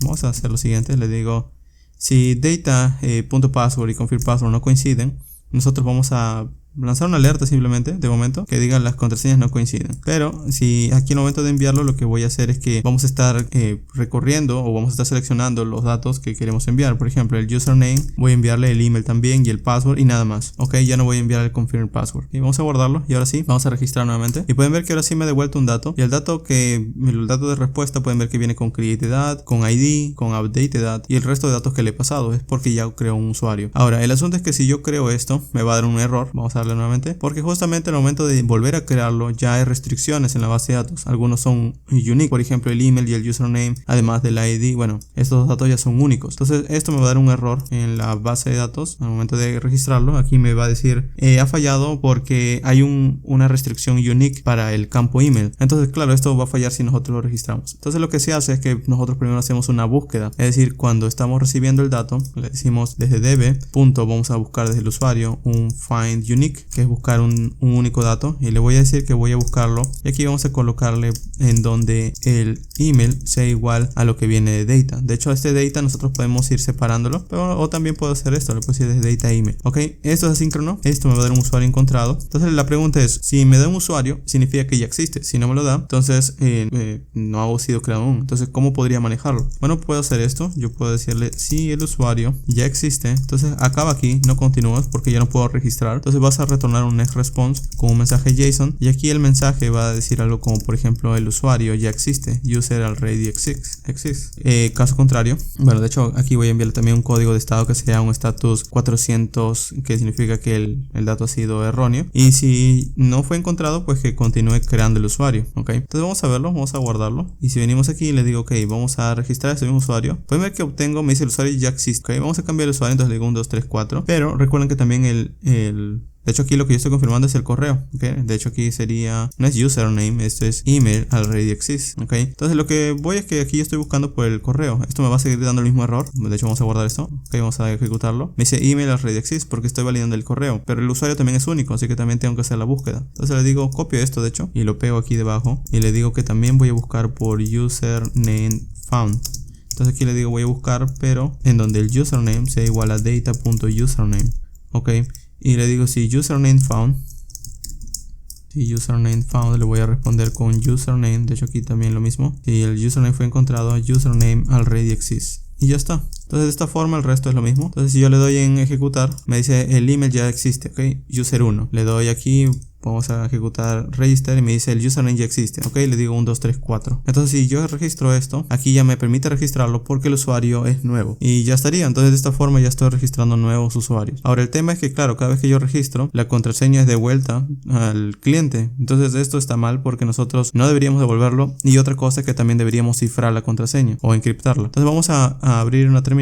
vamos a hacer lo siguiente, le digo si data.password y confirm password no coinciden, nosotros vamos a lanzar una alerta simplemente de momento que diga las contraseñas no coinciden. Pero si aquí al momento de enviarlo, lo que voy a hacer es que vamos a estar recorriendo o vamos a estar seleccionando los datos que queremos enviar. Por ejemplo, el username, voy a enviarle el email también y el password y nada más. Ok, ya no voy a enviar el confirm password. Y vamos a guardarlo y ahora sí, vamos a registrar nuevamente. Y pueden ver que ahora sí me ha devuelto un dato. Y el dato de respuesta pueden ver que viene con created, con ID, con updated y el resto de datos que le he pasado. Es porque ya creo un usuario. Ahora, el asunto es que si yo creo esto, me va a dar un error. Vamos a nuevamente, porque justamente al momento de volver a crearlo ya hay restricciones en la base de datos. Algunos son unique, por ejemplo el email y el username, además del ID. Bueno, estos datos ya son únicos. Entonces esto me va a dar un error en la base de datos al momento de registrarlo. Aquí me va a decir ha fallado porque hay una restricción unique para el campo email. Entonces claro, esto va a fallar si nosotros lo registramos. Entonces lo que se hace es que nosotros primero hacemos una búsqueda, es decir, cuando estamos recibiendo el dato le decimos desde db. Vamos a buscar desde el usuario un find unique, que es buscar un único dato, y le voy a decir que voy a buscarlo, y aquí vamos a colocarle en donde el email sea igual a lo que viene de data. De hecho, este data nosotros podemos ir separándolo, pero, o también puedo hacer esto, le puedo decir desde data email. Ok, esto es asíncrono, esto me va a dar un usuario encontrado. Entonces la pregunta es, si me da un usuario significa que ya existe, si no me lo da, entonces no ha sido creado aún. Entonces ¿cómo podría manejarlo? Bueno, puedo hacer esto, yo puedo decirle si el usuario ya existe, entonces acaba aquí, no continúas porque ya no puedo registrar. Entonces vas a retornar un next response con un mensaje JSON, y aquí el mensaje va a decir algo como por ejemplo el usuario ya existe, user already exists. Caso contrario, bueno, de hecho aquí voy a enviarle también un código de estado que sea un status 400, que significa que el dato ha sido erróneo, y si no fue encontrado pues que continúe creando el usuario. Ok, entonces vamos a verlo, vamos a guardarlo, y si venimos aquí y le digo ok, vamos a registrar ese mismo usuario, pueden ver que obtengo, me dice el usuario ya existe. Ok, vamos a cambiar el usuario, entonces le digo 1, 2, 3, 4, pero recuerden que también de hecho aquí lo que yo estoy confirmando es el correo, ¿okay? De hecho aquí sería, no es username, esto es email already exists, ¿ok? Entonces lo que voy es que aquí yo estoy buscando por el correo. Esto me va a seguir dando el mismo error. De hecho vamos a guardar esto, ¿ok? Vamos a ejecutarlo. Me dice email already exists porque estoy validando el correo, pero el usuario también es único, así que también tengo que hacer la búsqueda. Entonces le digo copio esto de hecho y lo pego aquí debajo, y le digo que también voy a buscar por username found. Entonces aquí le digo voy a buscar, pero en donde el username sea igual a data.username, ¿ok? Y le digo si username found, le voy a responder con username. De hecho aquí también lo mismo, si el username fue encontrado, username already exists, y ya está. Entonces de esta forma el resto es lo mismo. Entonces si yo le doy en ejecutar, me dice el email ya existe, ok, user 1. Le doy aquí, vamos a ejecutar register y me dice el username ya existe, ok, le digo 1, 2, 3, 4. Entonces si yo registro esto, aquí ya me permite registrarlo porque el usuario es nuevo, y ya estaría. Entonces de esta forma ya estoy registrando nuevos usuarios. Ahora el tema es que claro, cada vez que yo registro, la contraseña es devuelta al cliente. Entonces esto está mal porque nosotros no deberíamos devolverlo, y otra cosa es que también deberíamos cifrar la contraseña o encriptarla. Entonces vamos a abrir una terminal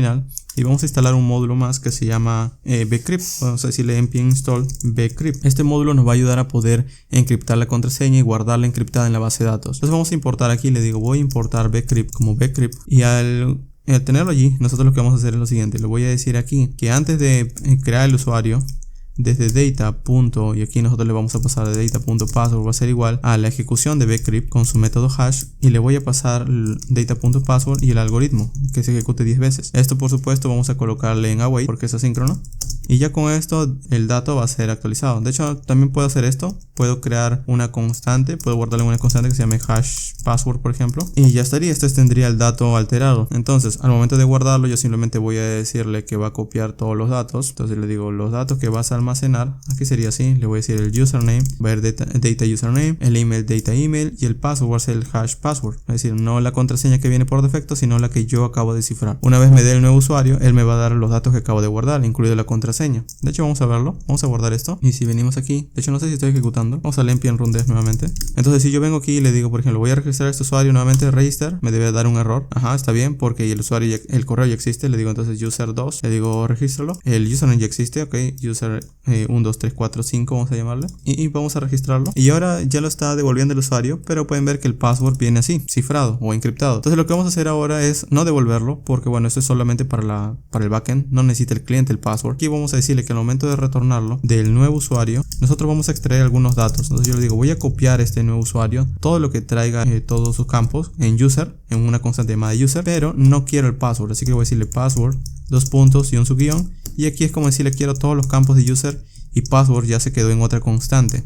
y vamos a instalar un módulo más que se llama bcrypt. Vamos a decirle npm install bcrypt. Este módulo nos va a ayudar a poder encriptar la contraseña y guardarla encriptada en la base de datos. Entonces vamos a importar aquí, le digo voy a importar bcrypt como bcrypt, y al tenerlo allí, nosotros lo que vamos a hacer es lo siguiente. Le voy a decir aquí que antes de crear el usuario, desde data. Y aquí nosotros le vamos a pasar de data.password va a ser igual a la ejecución de bcrypt con su método hash, y le voy a pasar data.password y el algoritmo que se ejecute 10 veces. Esto por supuesto vamos a colocarle en await porque es asíncrono, y ya con esto el dato va a ser actualizado. De hecho también puedo hacer esto, puedo crear una constante, puedo guardarle una constante que se llame hash password por ejemplo, y ya estaría. Este tendría el dato alterado. Entonces al momento de guardarlo yo simplemente voy a decirle que va a copiar todos los datos. Entonces le digo los datos que vas a almacenar, aquí sería así, le voy a decir el username, va a ver data username, el email data email, y el password va a ser el hash password, es decir, no la contraseña que viene por defecto, sino la que yo acabo de cifrar. Una vez me dé el nuevo usuario, él me va a dar los datos que acabo de guardar, incluido la contraseña contraseña. De hecho vamos a verlo, vamos a guardar esto. Y si venimos aquí, de hecho no sé si estoy ejecutando, vamos a npm run dev nuevamente. Entonces si yo vengo aquí y le digo, por ejemplo, voy a registrar a este usuario nuevamente, register, me debe dar un error. Ajá, está bien, porque el usuario ya, el correo ya existe. Le digo entonces user2, le digo regístralo. El username ya existe, ok, user 1, 2, 3, 4, 5 vamos a llamarle. Y vamos a registrarlo. Y ahora ya lo está devolviendo el usuario, pero pueden ver que el password viene así, cifrado o encriptado. Entonces lo que vamos a hacer ahora es no devolverlo, porque bueno, esto es solamente para el backend, no necesita el cliente el password. Aquí vamos a decirle que al momento de retornarlo del nuevo usuario, nosotros vamos a extraer algunos datos. Entonces yo le digo, voy a copiar este nuevo usuario, todo lo que traiga todos sus campos en user, en una constante llamada user, pero no quiero el password, así que voy a decirle password, dos puntos y un subguión, y aquí es como decirle quiero todos los campos de user y password ya se quedó en otra constante.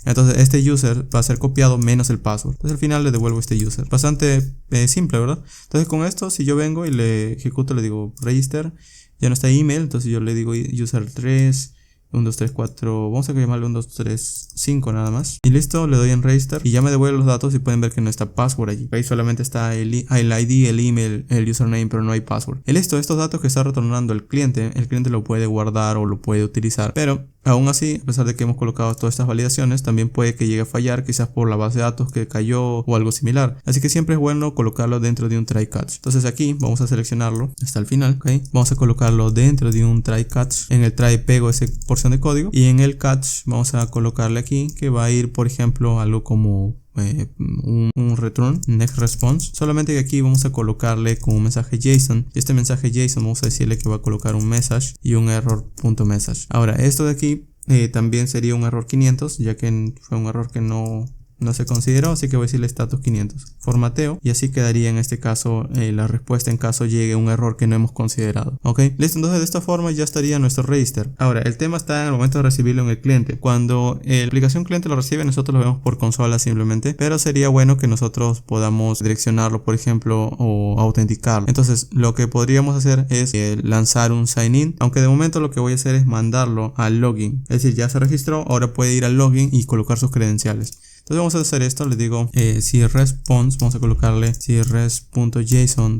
Entonces este user va a ser copiado menos el password. Entonces al final le devuelvo este user. Bastante simple, ¿verdad? Entonces con esto, si yo vengo y le ejecuto, le digo register, ya no está email, entonces yo le digo user 3, 1, 2, 3, 4, vamos a llamarle 1, 2, 3, 5 nada más. Y listo, le doy en register y ya me devuelve los datos y pueden ver que no está password allí. Ahí solamente está el ID, el email, el username, pero no hay password. Y listo, estos datos que está retornando el cliente lo puede guardar o lo puede utilizar. Pero aún así, a pesar de que hemos colocado todas estas validaciones, también puede que llegue a fallar, quizás por la base de datos que cayó o algo similar. Así que siempre es bueno colocarlo dentro de un try catch. Entonces aquí vamos a seleccionarlo hasta el final, ¿ok? Vamos a colocarlo dentro de un try catch. En el try pego esa porción de código y en el catch vamos a colocarle aquí que va a ir, por ejemplo, algo como un return next response, solamente que aquí vamos a colocarle con un mensaje JSON. Este mensaje JSON vamos a decirle que va a colocar un message y un error.message. Ahora esto de aquí también sería un error 500, ya que fue un error que no se consideró, así que voy a decirle status 500, formateo, y así quedaría en este caso la respuesta en caso llegue un error que no hemos considerado. Ok, listo, entonces de esta forma ya estaría nuestro register. Ahora el tema está en el momento de recibirlo en el cliente. Cuando la aplicación cliente lo recibe, nosotros lo vemos por consola simplemente, pero sería bueno que nosotros podamos direccionarlo, por ejemplo, o autenticarlo. Entonces lo que podríamos hacer es lanzar un sign in, aunque de momento lo que voy a hacer es mandarlo al login, es decir, ya se registró, ahora puede ir al login y colocar sus credenciales. Entonces vamos a hacer esto, le digo si response, vamos a colocarle si res.json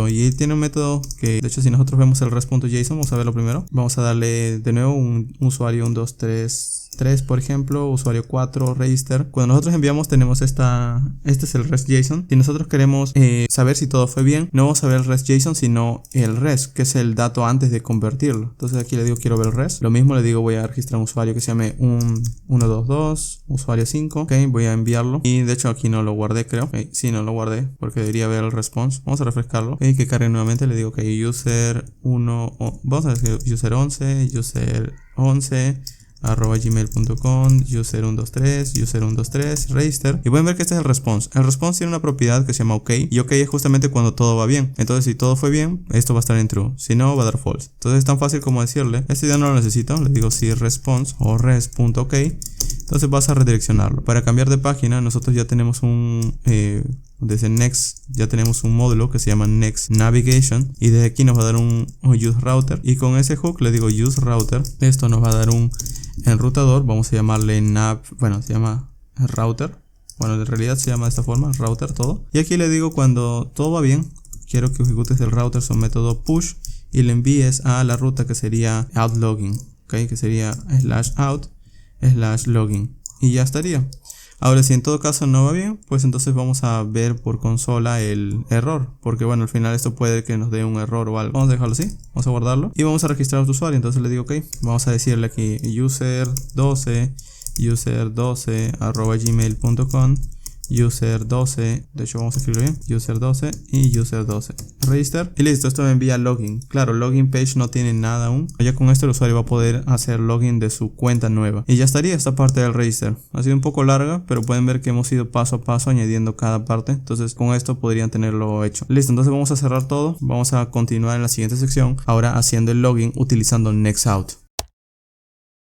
y él tiene un método que, de hecho, si nosotros vemos el res.json, vamos a verlo primero. Vamos a darle de nuevo un usuario 1, 2, 3, por ejemplo, usuario 4, register. Cuando nosotros enviamos tenemos este es el res.json. Si nosotros queremos saber si todo fue bien, no vamos a ver el res.json, sino el res, que es el dato antes de convertirlo. Entonces aquí le digo quiero ver el res. Lo mismo le digo voy a registrar un usuario que se llame 122, usuario 5, ok, voy a enviarlo. Y de hecho aquí no lo guardé, creo. Okay, sí, no lo guardé porque debería ver el response. Vamos a refrescarlo. Ok, que cargue nuevamente, le digo que user 1, vamos a decir user 11, @gmail.com, user123, user123, register, y pueden ver que este es el response. El response tiene una propiedad que se llama OK, y OK es justamente cuando todo va bien. Entonces si todo fue bien, esto va a estar en true, si no va a dar false. Entonces es tan fácil como decirle, este ya no lo necesito, le digo si response o res.ok, entonces vas a redireccionarlo. Para cambiar de página nosotros ya tenemos desde Next ya tenemos un módulo que se llama Next Navigation, y desde aquí nos va a dar un use router, y con ese hook le digo use router, esto nos va a dar un enrutador, vamos a llamarle nav, bueno, se llama router, bueno, en realidad se llama de esta forma, router todo, y aquí le digo cuando todo va bien, quiero que ejecutes el router su método push y le envíes a la ruta que sería outlogin, ok, que sería /out/login, y ya estaría. Ahora si en todo caso no va bien, pues entonces vamos a ver por consola el error, porque bueno, al final esto puede que nos dé un error o algo. Vamos a dejarlo así, vamos a guardarlo y vamos a registrar a tu usuario. Entonces le digo ok, vamos a decirle aquí user12 @gmail.com, user12, de hecho vamos a escribirlo bien, user12 y user12, register, y listo, esto me envía login. Claro, login page no tiene nada aún, ya con esto el usuario va a poder hacer login de su cuenta nueva, y ya estaría esta parte del register. Ha sido un poco larga, pero pueden ver que hemos ido paso a paso añadiendo cada parte, entonces con esto podrían tenerlo hecho. Listo, entonces vamos a cerrar todo, vamos a continuar en la siguiente sección, ahora haciendo el login utilizando Nextout.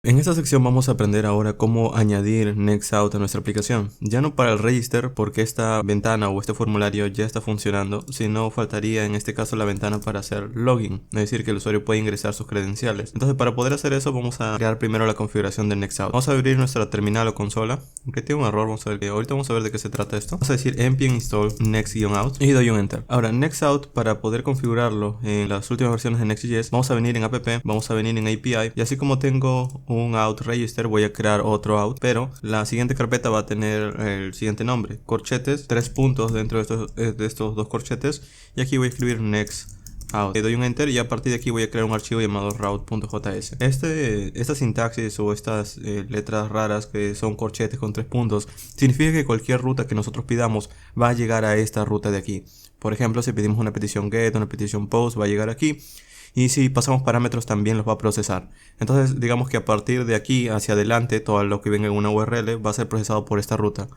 En esta sección vamos a aprender ahora cómo añadir Nextout a nuestra aplicación. Ya no para el register, porque esta ventana o este formulario ya está funcionando, sino faltaría en este caso la ventana para hacer login, es decir, que el usuario puede ingresar sus credenciales. Entonces, para poder hacer eso vamos a crear primero la configuración de Nextout. Vamos a abrir nuestra terminal o consola, aunque tiene un error, vamos a ver, ahorita vamos a ver de qué se trata esto. Vamos a decir npm install next-out y doy un enter. Ahora, Nextout, para poder configurarlo en las últimas versiones de Next.js, vamos a venir en app, vamos a venir en API, y así como tengo un out register, voy a crear otro out, pero la siguiente carpeta va a tener el siguiente nombre: corchetes, 3 puntos dentro de estos dos corchetes, y aquí voy a escribir next out. Le doy un enter y a partir de aquí voy a crear un archivo llamado route.js. Esta sintaxis o estas letras raras que son corchetes con 3 puntos significa que cualquier ruta que nosotros pidamos va a llegar a esta ruta de aquí. Por ejemplo, si pedimos una petición get, una petición post, va a llegar aquí. Y si pasamos parámetros también los va a procesar. Entonces digamos que a partir de aquí hacia adelante todo lo que venga en una URL va a ser procesado por esta ruta.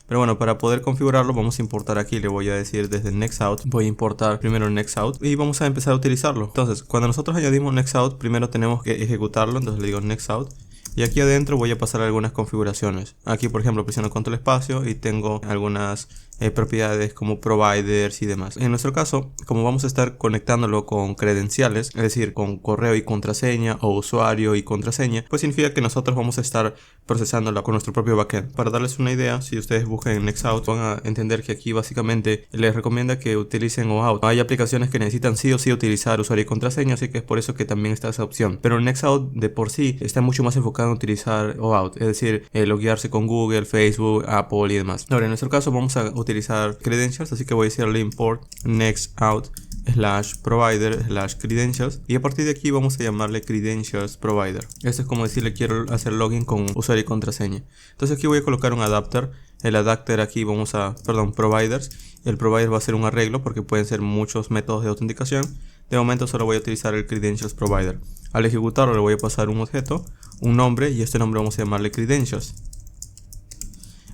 Pero bueno, para poder configurarlo vamos a importar aquí, le voy a decir desde Nextout, voy a importar primero Nextout y vamos a empezar a utilizarlo. Entonces cuando nosotros añadimos Nextout, primero tenemos que ejecutarlo, entonces le digo Nextout. Y aquí adentro voy a pasar algunas configuraciones. Aquí por ejemplo presiono control espacio y tengo algunas propiedades como providers y demás. En nuestro caso, como vamos a estar conectándolo con credenciales, es decir, con correo y contraseña o usuario y contraseña, pues significa que nosotros vamos a estar procesándolo con nuestro propio backend. Para darles una idea, si ustedes buscan en Nextout van a entender que aquí básicamente les recomienda que utilicen OAuth. Hay aplicaciones que necesitan sí o sí utilizar usuario y contraseña, así que es por eso que también está esa opción. Pero Nextout de por sí está mucho más enfocado en utilizar OAuth, es decir, loguearse con Google, Facebook, Apple y demás. Ahora, en nuestro caso vamos a utilizar credentials, así que voy a decirle import nextout /provider /credentials y a partir de aquí vamos a llamarle credentials provider. Esto es como decirle quiero hacer login con usuario y contraseña. Entonces aquí voy a colocar un adapter. El adapter aquí providers. El provider va a ser un arreglo porque pueden ser muchos métodos de autenticación. De momento solo voy a utilizar el credentials provider. Al ejecutarlo le voy a pasar un objeto, un nombre, y este nombre vamos a llamarle credentials.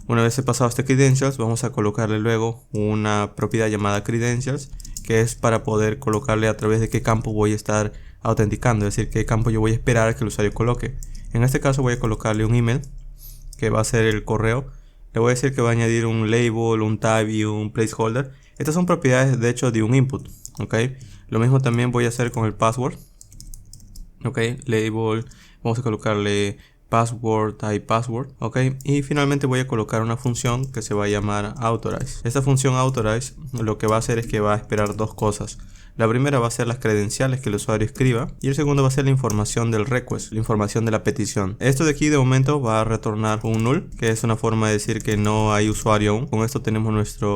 Una vez he pasado este credentials, vamos a colocarle luego una propiedad llamada credentials, que es para poder colocarle a través de qué campo voy a estar autenticando, es decir, qué campo yo voy a esperar que el usuario coloque. En este caso voy a colocarle un email, que va a ser el correo. Le voy a decir que va a añadir un label, un tag y un placeholder. Estas son propiedades de hecho de un input, ¿ok? Lo mismo también voy a hacer con el password, ¿ok? Label, vamos a colocarle password, type password, ok, y finalmente voy a colocar una función que se va a llamar authorize. Esta función authorize lo que va a hacer es que va a esperar dos cosas. La primera va a ser las credenciales que el usuario escriba y el segundo va a ser la información del request, la información de la petición. Esto de aquí de momento va a retornar un null, que es una forma de decir que no hay usuario aún. Con esto tenemos nuestra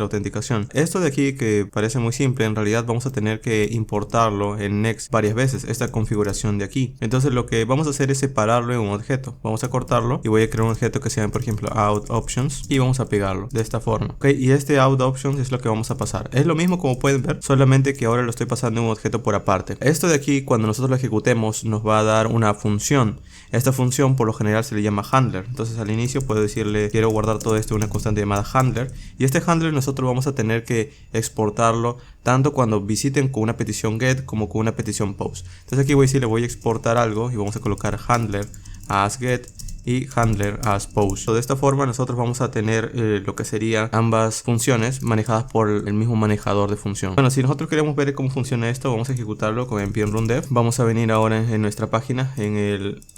autenticación. Esto de aquí, que parece muy simple, en realidad vamos a tener que importarlo en Next varias veces, esta configuración de aquí. Entonces lo que vamos a hacer es separarlo en un objeto. Vamos a cortarlo y voy a crear un objeto que se llame por ejemplo out options y vamos a pegarlo de esta forma, ok, y este out options es lo que vamos a pasar. Es lo mismo como pueden ver, solamente que ahora lo estoy pasando en un objeto por aparte. Esto de aquí, cuando nosotros lo ejecutemos, nos va a dar una función. Esta función por lo general se le llama handler. Entonces al inicio puedo decirle quiero guardar todo esto en una constante llamada handler, y este handler nosotros vamos a tener que exportarlo tanto cuando visiten con una petición get como con una petición post. Entonces aquí voy a decirle voy a exportar algo y vamos a colocar handler as get y handler as post. De esta forma nosotros vamos a tener lo que serían ambas funciones manejadas por el mismo manejador de función. Bueno, si nosotros queremos ver cómo funciona esto, vamos a ejecutarlo con npm run dev. Vamos a venir ahora en nuestra página.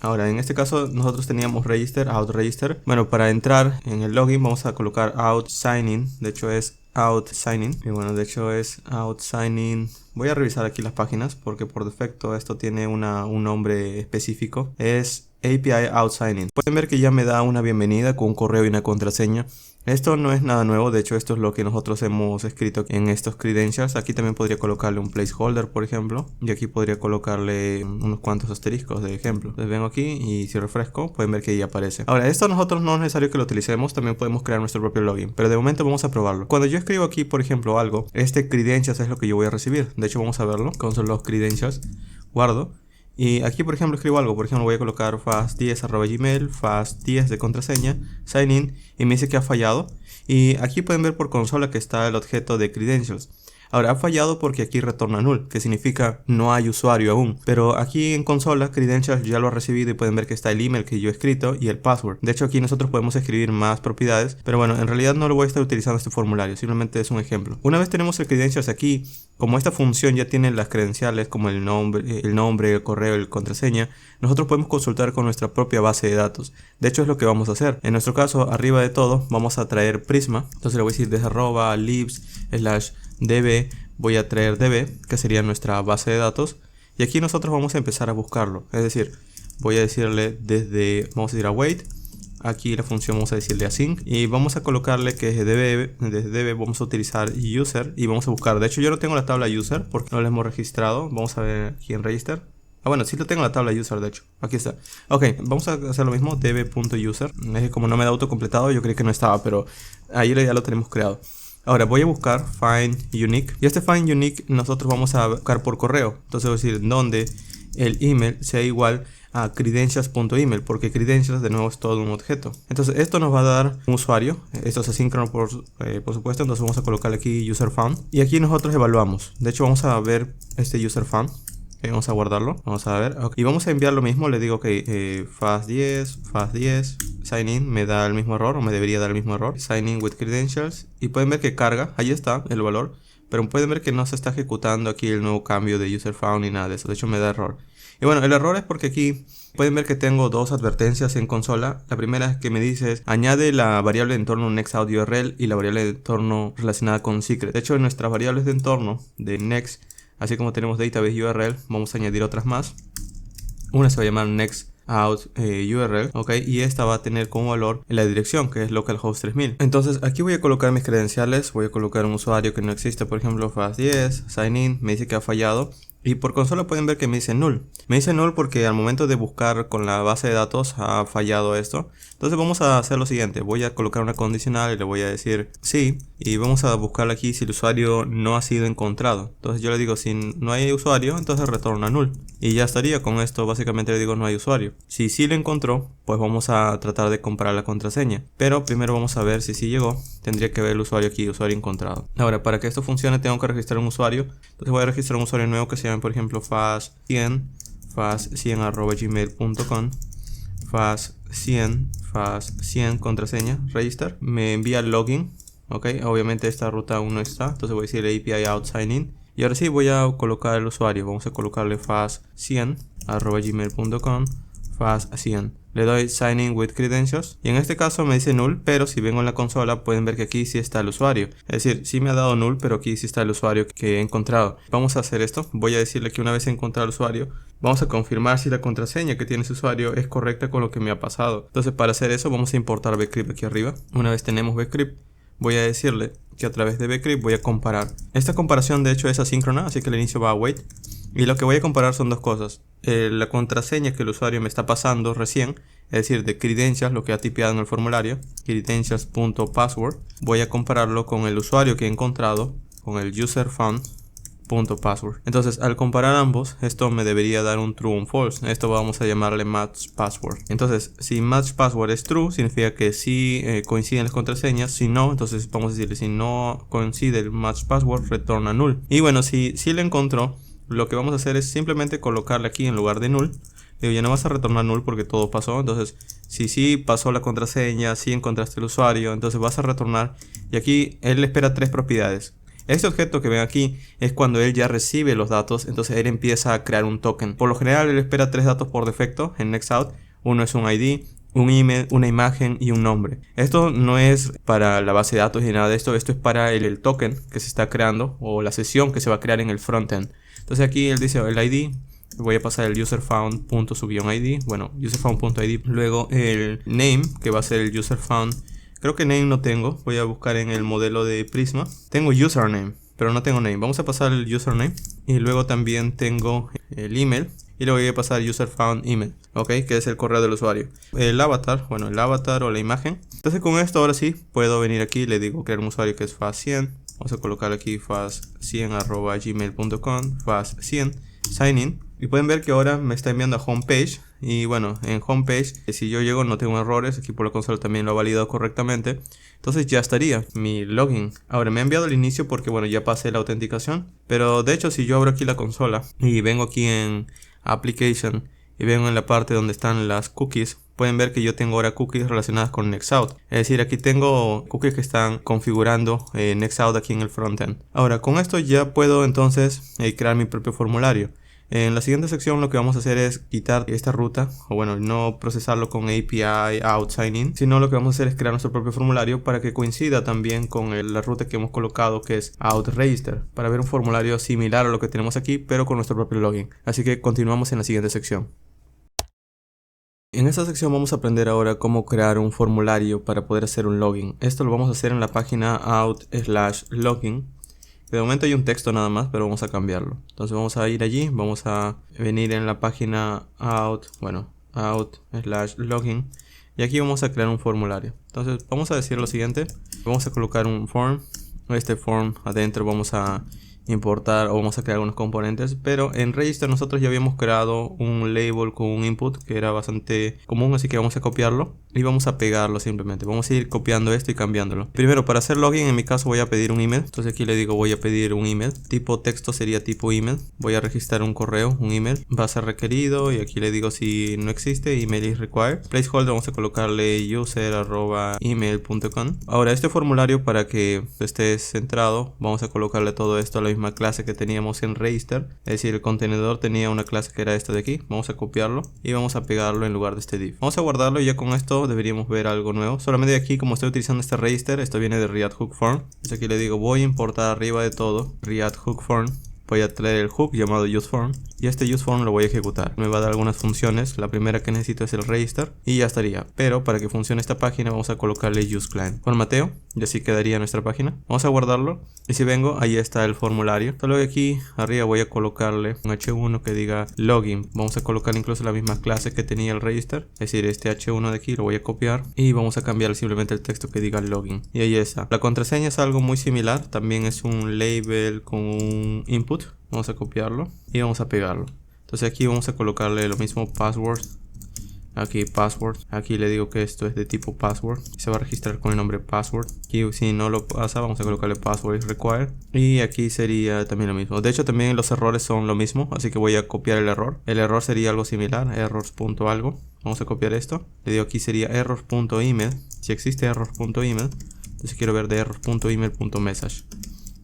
Ahora en este caso nosotros teníamos register, out register. Bueno, para entrar en el login vamos a colocar out sign-in. De hecho es out sign-in. Y bueno, de hecho es out sign-in. Voy a revisar aquí las páginas porque por defecto esto tiene un nombre específico. Es API Out Sign-in. Pueden ver que ya me da una bienvenida con un correo y una contraseña. Esto no es nada nuevo, de hecho esto es lo que nosotros hemos escrito en estos credentials. Aquí también podría colocarle un placeholder, por ejemplo, y aquí podría colocarle unos cuantos asteriscos de ejemplo. Entonces vengo aquí y si refresco pueden ver que ya aparece. Ahora, esto nosotros no es necesario que lo utilicemos, también podemos crear nuestro propio login, pero de momento vamos a probarlo. Cuando yo escribo aquí, por ejemplo, algo, este credentials es lo que yo voy a recibir. De hecho vamos a verlo, console log credentials, guardo. Y aquí por ejemplo escribo algo, por ejemplo voy a colocar fast10@gmail, fast10 de contraseña, sign in, y me dice que ha fallado. Y aquí pueden ver por consola que está el objeto de credentials. Ahora ha fallado porque aquí retorna null, que significa no hay usuario aún. Pero aquí en consola, Credentials ya lo ha recibido y pueden ver que está el email que yo he escrito y el password. De hecho aquí nosotros podemos escribir más propiedades, pero bueno, en realidad no lo voy a estar utilizando este formulario, simplemente es un ejemplo. Una vez tenemos el Credentials aquí, como esta función ya tiene las credenciales como el nombre, el correo, el contraseña, nosotros podemos consultar con nuestra propia base de datos. De hecho es lo que vamos a hacer. En nuestro caso, arriba de todo, vamos a traer Prisma. Entonces le voy a decir desde /libs/db, voy a traer db, que sería nuestra base de datos. Y aquí nosotros vamos a empezar a buscarlo. Es decir, voy a decirle vamos a ir a await. Aquí la función vamos a decirle async y vamos a colocarle que desde db vamos a utilizar user y vamos a buscar. De hecho yo no tengo la tabla user porque no la hemos registrado. Vamos a ver aquí en register. Bueno, sí lo tengo la tabla user, de hecho. Aquí está. Ok, vamos a hacer lo mismo. db.user. Es que como no me da autocompletado, yo creí que no estaba, pero ahí ya lo tenemos creado. Ahora voy a buscar find unique. Y este find unique nosotros vamos a buscar por correo. Entonces voy a decir donde el email sea igual a credentials.email, porque credentials de nuevo es todo un objeto. Entonces esto nos va a dar un usuario. Esto es asíncrono por supuesto. Entonces vamos a colocarle aquí user found. Y aquí nosotros evaluamos. De hecho vamos a ver este user found. Okay, vamos a guardarlo, vamos a ver, okay. Y vamos a enviar lo mismo, le digo que fast10, sign in, me da el mismo error, o me debería dar el mismo error, sign in with credentials, y pueden ver que carga, ahí está el valor, pero pueden ver que no se está ejecutando aquí el nuevo cambio de user found ni nada de eso, de hecho me da error. Y bueno, el error es porque aquí pueden ver que tengo dos advertencias en consola. La primera es que me dice añade la variable de entorno nextOutURL y la variable de entorno relacionada con secret. De hecho en nuestras variables de entorno de next, así como tenemos database URL, vamos a añadir otras más. Una se va a llamar nextOutURL, ok, y esta va a tener como valor la dirección, que es localhost 3000. Entonces aquí voy a colocar mis credenciales, voy a colocar un usuario que no existe, por ejemplo fast10, sign in, me dice que ha fallado. Y por consola pueden ver que me dice null. Me dice null porque al momento de buscar con la base de datos ha fallado esto. Entonces vamos a hacer lo siguiente. Voy a colocar una condicional y le voy a decir sí. Y vamos a buscar aquí si el usuario no ha sido encontrado. Entonces yo le digo si no hay usuario, entonces retorna null. Y ya estaría con esto. Básicamente le digo no hay usuario. Si sí lo encontró, pues vamos a tratar de comparar la contraseña. Pero primero vamos a ver si sí llegó. Tendría que ver el usuario aquí, usuario encontrado. Ahora, para que esto funcione tengo que registrar un usuario. Entonces voy a registrar un usuario nuevo que se llama, por ejemplo, fast100 @gmail.com, fast100 contraseña, register. Me envía el login. Ok, obviamente esta ruta aún no está. Entonces voy a decirle API out sign in. Y ahora sí voy a colocar el usuario. Vamos a colocarle fast100 @gmail.com, fast100. Le doy sign in with credentials y en este caso me dice null, pero si vengo en la consola pueden ver que aquí sí está el usuario. Es decir, sí me ha dado null, pero aquí sí está el usuario que he encontrado. Vamos a hacer esto. Voy a decirle que una vez he encontrado el usuario, vamos a confirmar si la contraseña que tiene ese usuario es correcta con lo que me ha pasado. Entonces para hacer eso vamos a importar bcrypt aquí arriba. Una vez tenemos bcrypt, voy a decirle que a través de bcrypt voy a comparar. Esta comparación de hecho es asíncrona, así que el inicio va a await. Y lo que voy a comparar son dos cosas. La contraseña que el usuario me está pasando recién, es decir, de credentials, lo que ha tipeado en el formulario, credentials.password. Voy a compararlo con el usuario que he encontrado, con el userfound.password. Entonces, al comparar ambos, esto me debería dar un true o un false. Esto vamos a llamarle match password. Entonces, si match password es true, significa que sí coinciden las contraseñas. Si no, entonces vamos a decirle, si no coincide el match password, retorna null. Y bueno, si lo encontró, lo que vamos a hacer es simplemente colocarle aquí en lugar de null. Digo, ya no vas a retornar null porque todo pasó. Entonces, si sí pasó la contraseña, si encontraste el usuario, entonces vas a retornar. Y aquí él espera tres propiedades. Este objeto que ven aquí es cuando él ya recibe los datos. Entonces él empieza a crear un token. Por lo general él espera tres datos por defecto en nextOut. Uno es un ID, un email, una imagen y un nombre. Esto no es para la base de datos ni nada de esto. Esto es para el token que se está creando o la sesión que se va a crear en el frontend. Entonces aquí él dice el ID, voy a pasar el userfound.id, bueno, userfound.id, luego el name, que va a ser el userfound, creo que name no tengo, voy a buscar en el modelo de Prisma, tengo username, pero no tengo name, vamos a pasar el username, y luego también tengo el email, y luego voy a pasar userfound email, ok, que es el correo del usuario. El avatar, bueno, el avatar o la imagen. Entonces con esto ahora sí, puedo venir aquí, le digo crear un usuario que es fast100, vamos a colocar aquí fast100 @gmail.com, fast100, sign in. Y pueden ver que ahora me está enviando a homepage. y bueno, en homepage, si yo llego no tengo errores, aquí por la consola también lo ha validado correctamente. Entonces ya estaría mi login. Ahora me ha enviado el inicio porque bueno, ya pasé la autenticación. Pero de hecho si yo abro aquí la consola y vengo aquí en Application y vengo en la parte donde están las cookies, pueden ver que yo tengo ahora cookies relacionadas con Nextout. Es decir, aquí tengo cookies que están configurando Nextout aquí en el frontend. Ahora con esto ya puedo entonces crear mi propio formulario. En la siguiente sección lo que vamos a hacer es quitar esta ruta, o bueno, no procesarlo con API out sign in, sino lo que vamos a hacer es crear nuestro propio formulario para que coincida también con la ruta que hemos colocado, que es out register, para ver un formulario similar a lo que tenemos aquí, pero con nuestro propio login. Así que continuamos en la siguiente sección. En esta sección vamos a aprender ahora cómo crear un formulario para poder hacer un login. Esto lo vamos a hacer en la página out/login. De momento hay un texto nada más, pero vamos a cambiarlo. Entonces vamos a ir allí, vamos a venir en la página out/login y aquí vamos a crear un formulario. Entonces vamos a decir lo siguiente, vamos a colocar un form. Este form adentro vamos a importar o vamos a crear unos componentes, pero en register nosotros ya habíamos creado un label con un input que era bastante común, así que vamos a copiarlo y vamos a pegarlo simplemente. Vamos a ir copiando esto y cambiándolo. Primero, para hacer login en mi caso voy a pedir un email, entonces aquí le digo voy a pedir un email, tipo texto sería tipo email, voy a registrar un correo, un email, va a ser requerido y aquí le digo si no existe, email is required, placeholder vamos a colocarle user@email.com. Ahora este formulario, para que esté centrado, vamos a colocarle todo esto a la misma clase que teníamos en register, es decir, el contenedor tenía una clase que era esta de aquí. Vamos a copiarlo y vamos a pegarlo en lugar de este div. Vamos a guardarlo y ya con esto deberíamos ver algo nuevo. Solamente aquí, como estoy utilizando este register, esto viene de React Hook Form. Entonces aquí le digo voy a importar arriba de todo React Hook Form. Voy a traer el hook llamado useForm y este useForm lo voy a ejecutar. Me va a dar algunas funciones. La primera que necesito es el register y ya estaría. Pero para que funcione esta página vamos a colocarle useClient. Formateo y así quedaría nuestra página. Vamos a guardarlo y si vengo, ahí está el formulario. Solo que aquí arriba voy a colocarle un h1 que diga login. Vamos a colocar incluso la misma clase que tenía el register. Es decir, este h1 de aquí lo voy a copiar y vamos a cambiar simplemente el texto que diga login. Y ahí está. La contraseña es algo muy similar. También es un label con un input. Vamos a copiarlo y vamos a pegarlo. Entonces aquí vamos a colocarle lo mismo password. Aquí password. Aquí le digo que esto es de tipo password. Se va a registrar con el nombre password. Aquí si no lo pasa vamos a colocarle password is required. Y aquí sería también lo mismo. De hecho también los errores son lo mismo. Así que voy a copiar el error. El error sería algo similar. Errors.algo. Vamos a copiar esto. Le digo aquí sería errors.email. Si existe errors.email. Entonces quiero ver de errors.email.message.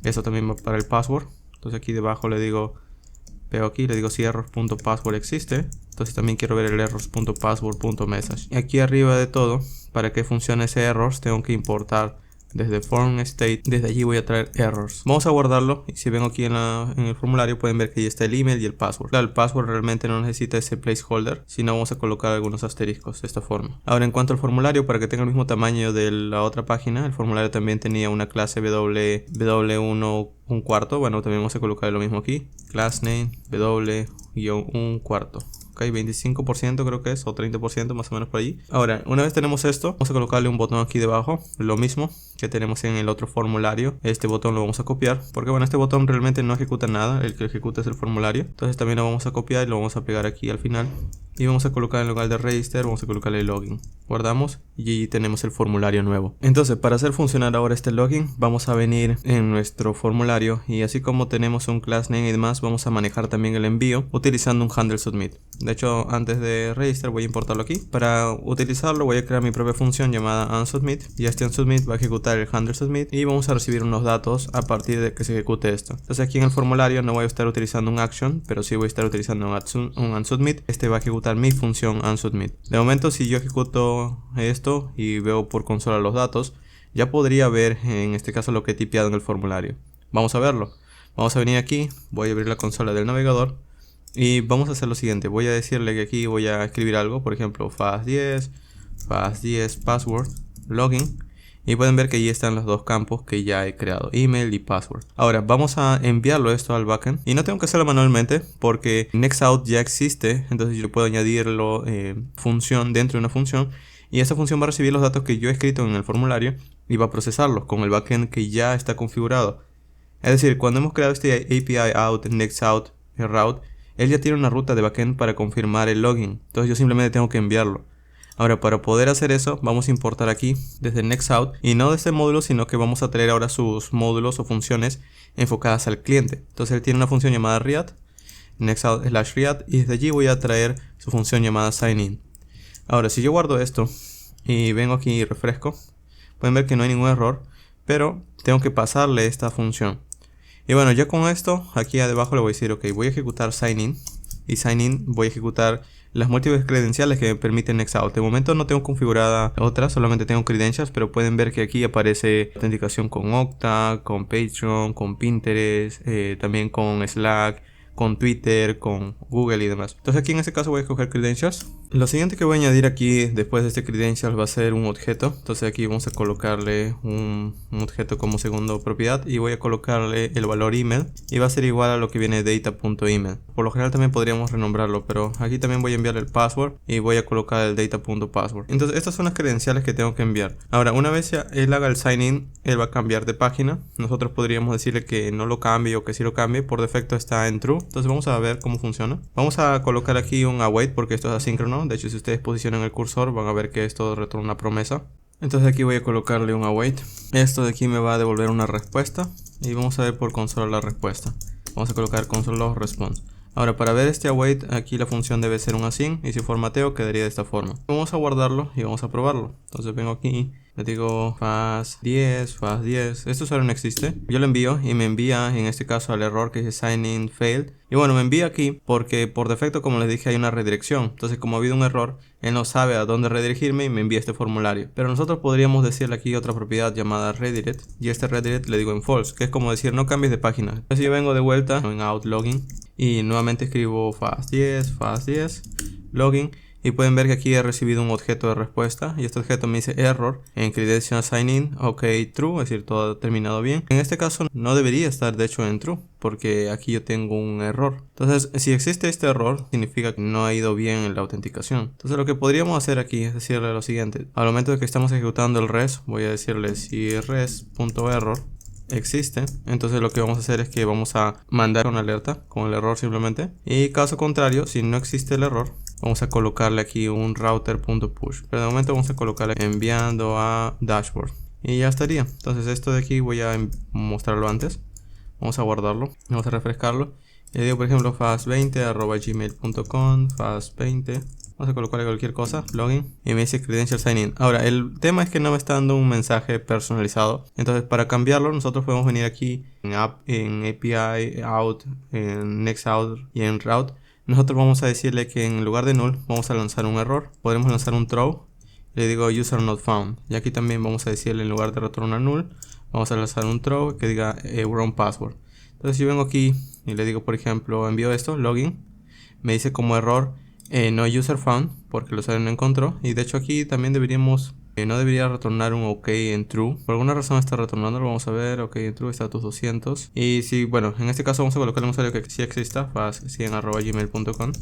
Eso también va para el password. Entonces aquí debajo le digo, pego aquí, le digo si errors.password existe. Entonces también quiero ver el errors.password.message. Y aquí arriba de todo, para que funcione ese errors, tengo que importar desde form state. Desde allí voy a traer errors. Vamos a guardarlo y si vengo aquí en el formulario pueden ver que ahí está el email y el password. Claro, el password realmente no necesita ese placeholder, sino vamos a colocar algunos asteriscos de esta forma. Ahora en cuanto al formulario, para que tenga el mismo tamaño de la otra página, el formulario también tenía una clase w1 un cuarto. Bueno, también vamos a colocar lo mismo aquí. Class name w-1 cuarto. Ok, 25% creo que es, o 30% más o menos por allí. Ahora, una vez tenemos esto, vamos a colocarle un botón aquí debajo, lo mismo que tenemos en el otro formulario. Este botón lo vamos a copiar, porque bueno, este botón realmente no ejecuta nada, el que ejecuta es el formulario. Entonces también lo vamos a copiar y lo vamos a pegar aquí al final. Y vamos a colocar en lugar de register, vamos a colocarle login. Guardamos y allí tenemos el formulario nuevo. Entonces, para hacer funcionar ahora este login, vamos a venir en nuestro formulario y así como tenemos un class name y demás, vamos a manejar también el envío utilizando un handle submit. De hecho, antes de register voy a importarlo aquí. Para utilizarlo voy a crear mi propia función llamada onSubmit y este onSubmit va a ejecutar el handle submit y vamos a recibir unos datos a partir de que se ejecute esto. Entonces aquí en el formulario no voy a estar utilizando un action, pero sí voy a estar utilizando un onSubmit. Este va a ejecutar mi función onSubmit. De momento, si yo ejecuto esto y veo por consola los datos, ya podría ver en este caso lo que he tipeado en el formulario. Vamos a verlo. Vamos a venir aquí, voy a abrir la consola del navegador y vamos a hacer lo siguiente. Voy a decirle que aquí voy a escribir algo, por ejemplo fast10 password login. Y pueden ver que allí están los dos campos que ya he creado, email y password. Ahora vamos a enviarlo esto al backend. Y no tengo que hacerlo manualmente porque Nextout ya existe. Entonces yo puedo añadirlo función dentro de una función. Y esa función va a recibir los datos que yo he escrito en el formulario y va a procesarlos con el backend que ya está configurado. Es decir, cuando hemos creado este API out Nextout route, él ya tiene una ruta de backend para confirmar el login. Entonces yo simplemente tengo que enviarlo. Ahora, para poder hacer eso, vamos a importar aquí desde Nextout, y no de este módulo, sino que vamos a traer ahora sus módulos o funciones enfocadas al cliente. Entonces él tiene una función llamada React, Nextout/React, y desde allí voy a traer su función llamada SignIn. Ahora, si yo guardo esto y vengo aquí y refresco, pueden ver que no hay ningún error, pero tengo que pasarle esta función. Y bueno, ya con esto, aquí abajo le voy a decir, ok, voy a ejecutar SignIn, y SignIn voy a ejecutar las múltiples credenciales que me permiten Nextout. De momento no tengo configurada otra, solamente tengo credentials, pero pueden ver que aquí aparece autenticación con Okta, con Patreon, con Pinterest, también con Slack, con Twitter, con Google y demás. Entonces aquí en este caso voy a escoger credentials. Lo siguiente que voy a añadir aquí después de este credentials va a ser un objeto. Entonces aquí vamos a colocarle un objeto como segundo propiedad, y voy a colocarle el valor email, y va a ser igual a lo que viene data.email. Por lo general también podríamos renombrarlo, pero aquí también voy a enviar el password y voy a colocar el data.password. Entonces estas son las credenciales que tengo que enviar. Ahora, una vez ya él haga el sign in, él va a cambiar de página. Nosotros podríamos decirle que no lo cambie o que sí lo cambie. Por defecto está en true. Entonces vamos a ver cómo funciona. Vamos a colocar aquí un await porque esto es asíncrono. De hecho, si ustedes posicionan el cursor van a ver que esto retorna una promesa. Entonces aquí voy a colocarle un await. Esto de aquí me va a devolver una respuesta, y vamos a ver por console la respuesta. Vamos a colocar console.response. Ahora, para ver este await, aquí la función debe ser un async, y si formateo quedaría de esta forma. Vamos a guardarlo y vamos a probarlo. Entonces vengo aquí, le digo fast10. Este usuario no existe. Yo lo envío y me envía en este caso al error que dice sign in failed. Y bueno, me envía aquí porque por defecto, como les dije, hay una redirección. Entonces, como ha habido un error, él no sabe a dónde redirigirme y me envía este formulario. Pero nosotros podríamos decirle aquí otra propiedad llamada redirect, y este redirect le digo en false, que es como decir no cambies de página. Entonces yo vengo de vuelta en out login y nuevamente escribo fast10 login, y pueden ver que aquí he recibido un objeto de respuesta, y este objeto me dice error en credential sign in, ok, true, es decir, todo ha terminado bien. En este caso no debería estar de hecho en true, porque aquí yo tengo un error. Entonces, si existe este error, significa que no ha ido bien en la autenticación. Entonces, lo que podríamos hacer aquí es decirle lo siguiente. Al momento de que estamos ejecutando el res, voy a decirle si res.error existe, entonces lo que vamos a hacer es que vamos a mandar una alerta con el error simplemente, y caso contrario, si no existe el error, vamos a colocarle aquí un router.push, pero de momento vamos a colocarle enviando a dashboard, y ya estaría. Entonces esto de aquí voy a mostrarlo antes. Vamos a guardarlo, vamos a refrescarlo, y le digo por ejemplo fast20@gmail.com, fast20. Vamos a colocarle cualquier cosa, login, y me dice credential sign in. Ahora, el tema es que no me está dando un mensaje personalizado. Entonces, para cambiarlo, nosotros podemos venir aquí en app, en API, out, en Nextout y en route. Nosotros vamos a decirle que en lugar de null, vamos a lanzar un error. Podremos lanzar un throw. Le digo user not found. Y aquí también vamos a decirle, en lugar de retornar null, vamos a lanzar un throw que diga wrong password. Entonces, yo vengo aquí y le digo, por ejemplo, envío esto, login. Me dice como error no user found, porque el usuario no encontró. Y de hecho aquí también deberíamos, no debería retornar un ok en true. Por alguna razón está retornando, lo vamos a ver. Ok en true, status 200. Y si, bueno, en este caso vamos a colocarle un usuario que sí exista, fast100@gmail.com.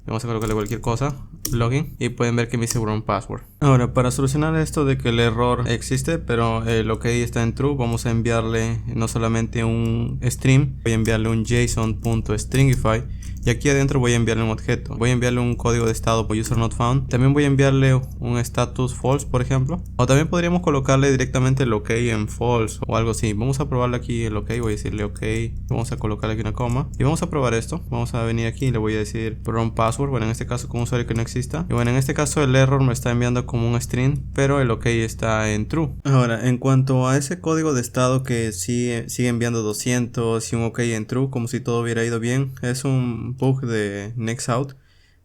Vamos a colocarle cualquier cosa, login, y pueden ver que me dice wrong password. Ahora, para solucionar esto de que el error existe, pero el ok está en true, vamos a enviarle no solamente un stream, voy a enviarle un json.stringify, y aquí adentro voy a enviarle un objeto. Voy a enviarle un código de estado por user not found. También voy a enviarle un status false, por ejemplo. O también podríamos colocarle directamente el ok en false o algo así. Vamos a probarle aquí el ok. Voy a decirle ok. Vamos a colocarle aquí una coma. Y vamos a probar esto. Vamos a venir aquí y le voy a decir wrong password. Bueno, en este caso con un usuario que no exista. Y bueno, en este caso el error me está enviando como un string, pero el ok está en true. Ahora, en cuanto a ese código de estado que sigue enviando 200 y un ok en true, como si todo hubiera ido bien, es un bug de Nextout.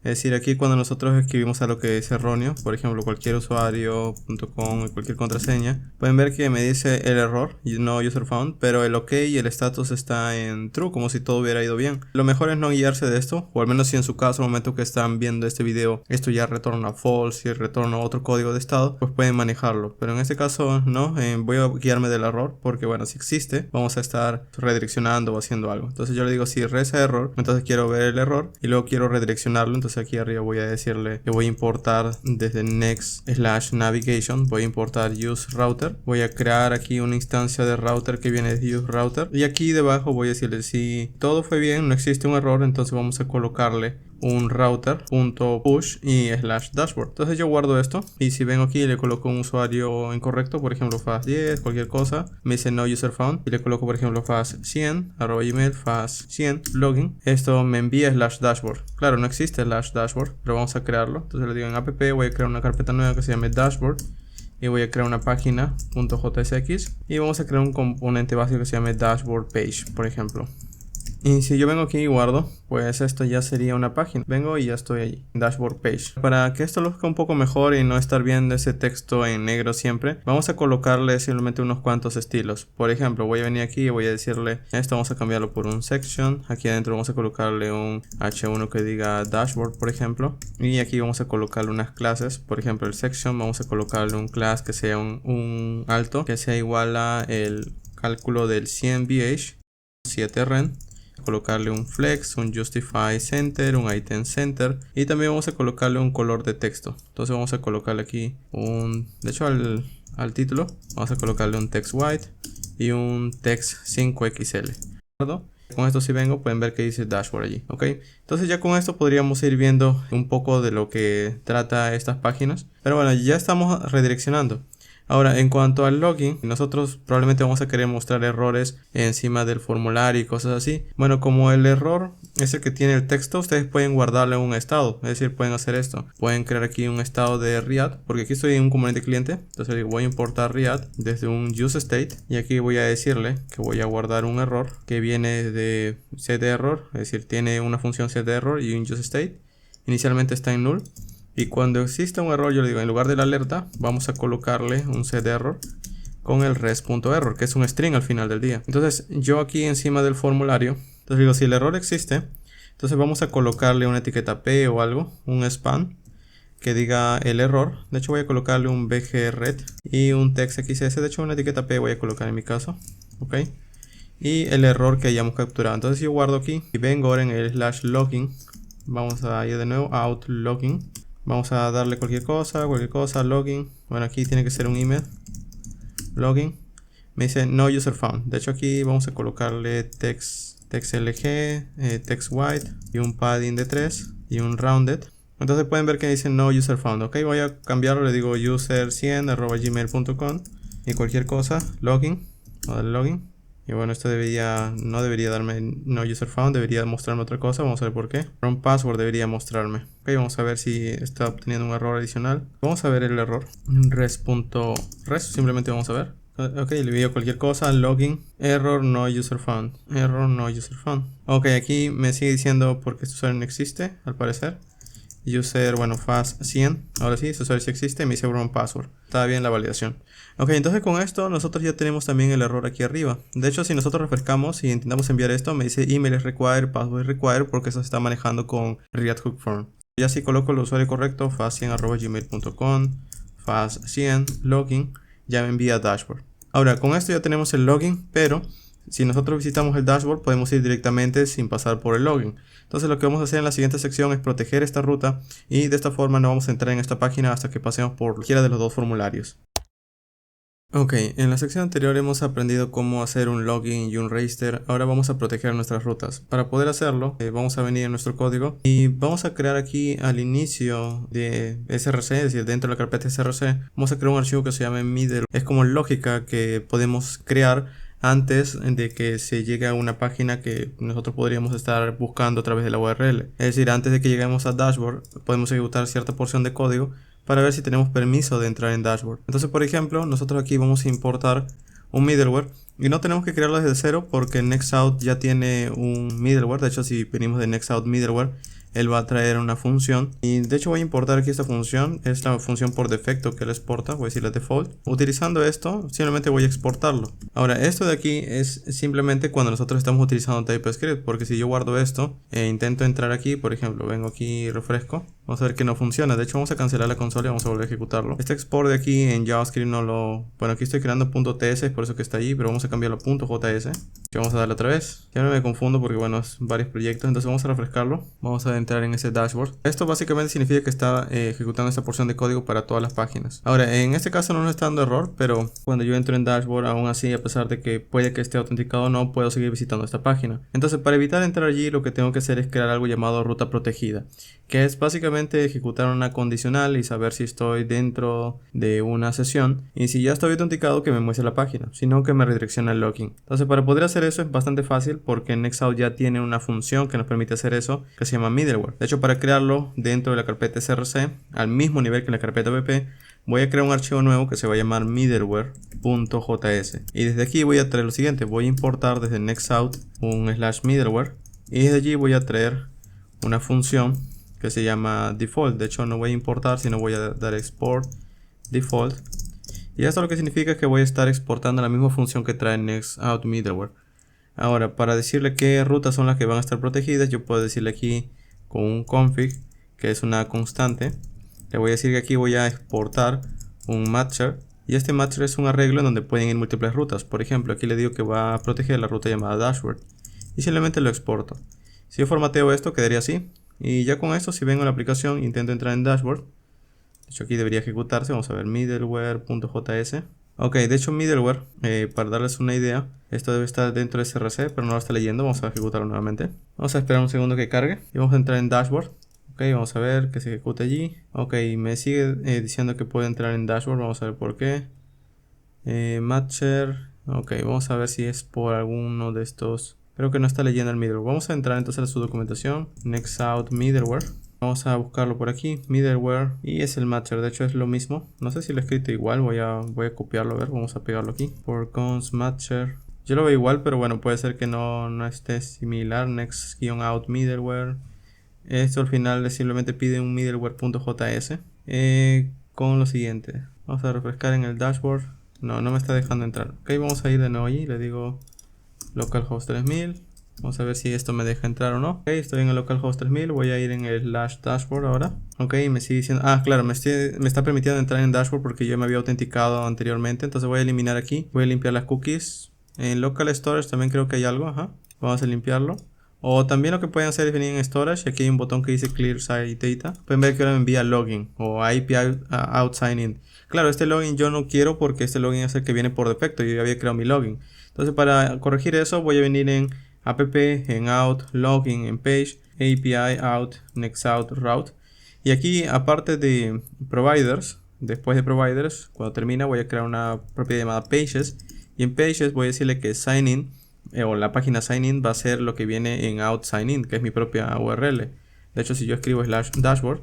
Es decir, aquí cuando nosotros escribimos algo que es erróneo, por ejemplo cualquier usuario.com y cualquier contraseña, pueden ver que me dice el error, no user found, pero el ok y el status está en true, como si todo hubiera ido bien. Lo mejor es no guiarse de esto, o al menos si en su caso al momento que están viendo este video esto ya retorna false y retorna otro código de estado, pues pueden manejarlo, pero en este caso no. Voy a guiarme del error porque bueno, si existe vamos a estar redireccionando o haciendo algo. Entonces yo le digo si res error, entonces quiero ver el error y luego quiero redireccionarlo, entonces Entonces aquí arriba voy a decirle que voy a importar desde next/navigation, voy a importar useRouter, voy a crear aquí una instancia de router que viene de useRouter, y aquí debajo voy a decirle si todo fue bien, no existe un error, entonces vamos a colocarle un router.push y /dashboard. Entonces yo guardo esto, y si vengo aquí y le coloco un usuario incorrecto, por ejemplo fast10, cualquier cosa, me dice no user found, y le coloco por ejemplo fast100 @gmail, fast100 login, esto me envía /dashboard. Claro, no existe /dashboard, pero vamos a crearlo. Entonces le digo en app, voy a crear una carpeta nueva que se llame dashboard, y voy a crear una página .jsx, y vamos a crear un componente básico que se llame dashboard page, por ejemplo. Y si yo vengo aquí y guardo, pues esto ya sería una página. Vengo y ya estoy allí, dashboard page. Para que esto luzca un poco mejor y no estar viendo ese texto en negro siempre, vamos a colocarle simplemente unos cuantos estilos. Por ejemplo, voy a venir aquí y voy a decirle esto, vamos a cambiarlo por un section. Aquí adentro vamos a colocarle un h1 que diga dashboard, por ejemplo. Y aquí vamos a colocarle unas clases. Por ejemplo, el section vamos a colocarle un class que sea un alto, que sea igual a el cálculo del 100VH, 7ren. Colocarle un flex, un justify center, un item center, y también vamos a colocarle un color de texto. Entonces vamos a colocarle aquí de hecho al título vamos a colocarle un text white y un text 5XL. Con esto si vengo pueden ver que dice dashboard allí, ok. Entonces ya con esto podríamos ir viendo un poco de lo que trata estas páginas, pero bueno, ya estamos redireccionando. Ahora, en cuanto al login, nosotros probablemente vamos a querer mostrar errores encima del formulario y cosas así. Bueno, como el error es el que tiene el texto, ustedes pueden guardarle un estado. Es decir, pueden hacer esto. Pueden crear aquí un estado de React, porque aquí estoy en un componente cliente. Entonces voy a importar React desde un useState. Y aquí voy a decirle que voy a guardar un error que viene de setError. Es decir, tiene una función setError y un useState. Inicialmente está en null. Y cuando exista un error, yo le digo, en lugar de la alerta, vamos a colocarle un setError con el res.error, que es un string al final del día. Entonces, yo aquí encima del formulario, entonces digo, si el error existe, entonces vamos a colocarle una etiqueta P o algo, un span, que diga el error. De hecho, voy a colocarle un bgret y un text xs. De hecho, una etiqueta P voy a colocar en mi caso, ok. Y el error que hayamos capturado. Entonces, yo guardo aquí y vengo ahora en el /login. Vamos a ir de nuevo a out-login. Vamos a darle cualquier cosa, login. Bueno, aquí tiene que ser un email. Login. Me dice no user found. De hecho, aquí vamos a colocarle textlg, text white y un padding de 3 y un rounded. Entonces pueden ver que dice no user found. Ok, voy a cambiarlo. Le digo user100 @gmail.com y cualquier cosa, login. Voy a darle login. Y bueno, esto no debería darme no user found, debería mostrarme otra cosa. Vamos a ver por qué. From password debería mostrarme. Ok, vamos a ver si está obteniendo un error adicional. Vamos a ver el error. Res, simplemente vamos a ver. Ok, le envío cualquier cosa, login, error no user found. Error no user found. Ok, aquí me sigue diciendo porque este usuario no existe, al parecer. User, bueno, fast100. Ahora sí, este usuario sí existe, me dice wrong password. Está bien la validación. Ok, entonces con esto nosotros ya tenemos también el error aquí arriba. De hecho, si nosotros refrescamos y intentamos enviar esto, me dice email is required, password is required, porque eso se está manejando con React Hook Form. Ya si coloco el usuario correcto, fast100 @gmail.com, fast100, login, ya me envía dashboard. Ahora, con esto ya tenemos el login, pero si nosotros visitamos el dashboard podemos ir directamente sin pasar por el login. Entonces lo que vamos a hacer en la siguiente sección es proteger esta ruta y de esta forma no vamos a entrar en esta página hasta que pasemos por cualquiera de los dos formularios. Ok, en la sección anterior hemos aprendido cómo hacer un login y un register. Ahora vamos a proteger nuestras rutas. Para poder hacerlo, vamos a venir a nuestro código y vamos a crear aquí al inicio de src, es decir, dentro de la carpeta src, vamos a crear un archivo que se llame middle. Es como lógica que podemos crear antes de que se llegue a una página que nosotros podríamos estar buscando a través de la URL. Es decir, antes de que lleguemos a dashboard, podemos ejecutar cierta porción de código para ver si tenemos permiso de entrar en dashboard. Entonces, por ejemplo, nosotros aquí vamos a importar un middleware y no tenemos que crearlo desde cero porque Nextout ya tiene un middleware. De hecho, si venimos de Nextout middleware, él va a traer una función y de hecho voy a importar aquí esta función. Es la función por defecto que él exporta, voy a decirle default. Utilizando esto, simplemente voy a exportarlo. Ahora, esto de aquí es simplemente cuando nosotros estamos utilizando TypeScript, porque si yo guardo esto e intento entrar aquí, por ejemplo, vengo aquí y refresco, Vamos a ver que no funciona. De hecho, vamos a cancelar la consola y vamos a volver a ejecutarlo. Este export de aquí en JavaScript no lo... Bueno, aquí estoy creando .ts, es por eso que está allí, pero vamos a cambiarlo a .js. Y vamos a darle otra vez. Ya no me confundo porque, bueno, es varios proyectos. Entonces vamos a refrescarlo. Vamos a entrar en ese dashboard. Esto básicamente significa que está ejecutando esta porción de código para todas las páginas. Ahora, en este caso no nos está dando error, pero cuando yo entro en dashboard, aún así, a pesar de que puede que esté autenticado o no, puedo seguir visitando esta página. Entonces, para evitar entrar allí, lo que tengo que hacer es crear algo llamado ruta protegida, que es básicamente ejecutar una condicional y saber si estoy dentro de una sesión, y si ya estoy autenticado, que me muestre la página, sino que me redirecciona el login. Entonces, para poder hacer eso es bastante fácil, porque Nextout ya tiene una función que nos permite hacer eso, que se llama middleware. De hecho, para crearlo dentro de la carpeta src, al mismo nivel que la carpeta pp, voy a crear un archivo nuevo que se va a llamar middleware.js, y desde aquí voy a traer lo siguiente. Voy a importar desde Nextout un /middleware, y desde allí voy a traer una función que se llama default. De hecho, no voy a importar, sino voy a dar export default, y esto lo que significa es que voy a estar exportando la misma función que trae Nextout middleware. Ahora, para decirle qué rutas son las que van a estar protegidas, yo puedo decirle aquí con un config, que es una constante. Le voy a decir que aquí voy a exportar un matcher, y este matcher es un arreglo en donde pueden ir múltiples rutas. Por ejemplo, aquí le digo que va a proteger la ruta llamada dashboard, y simplemente lo exporto. Si yo formateo esto, quedaría así. Y ya con esto, si vengo a la aplicación, intento entrar en dashboard. De hecho, aquí debería ejecutarse. Vamos a ver middleware.js. Ok, de hecho middleware, para darles una idea, esto debe estar dentro de src, pero no lo está leyendo. Vamos a ejecutarlo nuevamente. Vamos a esperar un segundo que cargue y vamos a entrar en dashboard. Ok, vamos a ver que se ejecute allí. Ok, me sigue diciendo que puede entrar en dashboard. Vamos a ver por qué. Matcher. Ok, vamos a ver si es por alguno de estos. Creo que no está leyendo el middleware. Vamos a entrar entonces a su documentación. Nextout middleware. Vamos a buscarlo por aquí. Middleware. Y es el matcher. De hecho es lo mismo. No sé si lo he escrito igual. Voy a copiarlo. A ver. Vamos a pegarlo aquí. Por cons matcher. Yo lo veo igual, pero bueno, puede ser que no esté similar. Next-out middleware. Esto al final simplemente pide un middleware.js. Con lo siguiente. Vamos a refrescar en el dashboard. No me está dejando entrar. Ok, vamos a ir de nuevo allí. Le digo localhost 3000. Vamos a ver si esto me deja entrar o no. Ok, estoy en el localhost 3000. Voy a ir en el /dashboard ahora. Ok, me sigue diciendo... Ah, claro, me está permitiendo entrar en dashboard porque yo me había autenticado anteriormente. Entonces voy a eliminar aquí. Voy a limpiar las cookies. En local storage también creo que hay algo. Ajá. Vamos a limpiarlo. O también lo que pueden hacer es venir en storage. Aquí hay un botón que dice clear site data. Pueden ver que ahora me envía login o API out sign in. Claro, este login yo no quiero porque este login es el que viene por defecto. Yo ya había creado mi login. Entonces, para corregir eso, voy a venir en app, en out, login, en page, API out, nextout route. Y aquí, aparte de providers, después de providers, cuando termina, voy a crear una propiedad llamada pages. Y en pages voy a decirle que sign in, o la página sign in va a ser lo que viene en out sign in, que es mi propia URL. De hecho, si yo escribo /dashboard,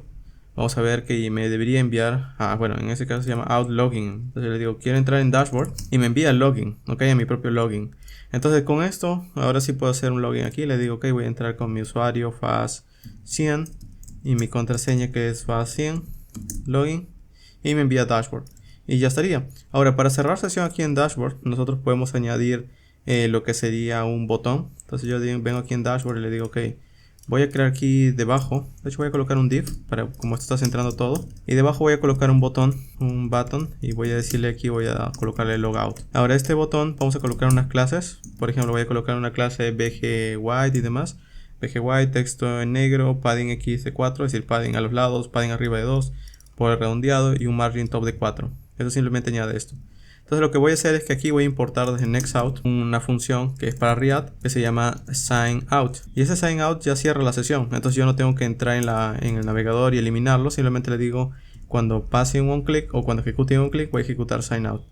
vamos a ver que me debería enviar bueno, en este caso se llama out login. Entonces le digo, quiero entrar en dashboard, y me envía el login, ok, a mi propio login. Entonces con esto, ahora sí puedo hacer un login aquí. Le digo, ok, voy a entrar con mi usuario faz100 y mi contraseña que es faz100 login, y me envía dashboard. Y ya estaría. Ahora, para cerrar sesión aquí en dashboard, nosotros podemos añadir lo que sería un botón. Entonces yo vengo aquí en dashboard y le digo, ok, voy a crear aquí debajo. De hecho voy a colocar un div para como esto está centrando todo. Y debajo voy a colocar un botón. Y voy a decirle aquí, voy a colocarle logout. Ahora este botón vamos a colocar unas clases. Por ejemplo voy a colocar una clase bg white y demás. Bg white, texto en negro, padding x de 4. Es decir, padding a los lados, padding arriba de 2. Por redondeado y un margin top de 4. Eso simplemente añade esto. Entonces lo que voy a hacer es que aquí voy a importar desde Nextout una función que es para React que se llama signOut. Y ese signOut ya cierra la sesión. Entonces yo no tengo que entrar en el navegador y eliminarlo. Simplemente le digo cuando pase un clic o cuando ejecute un clic voy a ejecutar signOut.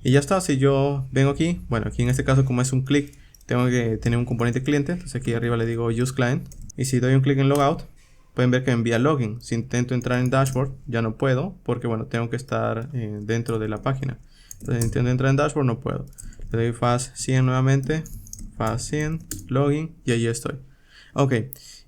Y ya está. Si yo vengo aquí, bueno, aquí en este caso como es un clic, tengo que tener un componente cliente. Entonces aquí arriba le digo use client. Y si doy un clic en logout, pueden ver que me envía login. Si intento entrar en dashboard ya no puedo porque bueno, tengo que estar dentro de la página. Entonces intento entrar en dashboard, no puedo. Le doy faz100 nuevamente, faz100, login y ahí estoy. Ok,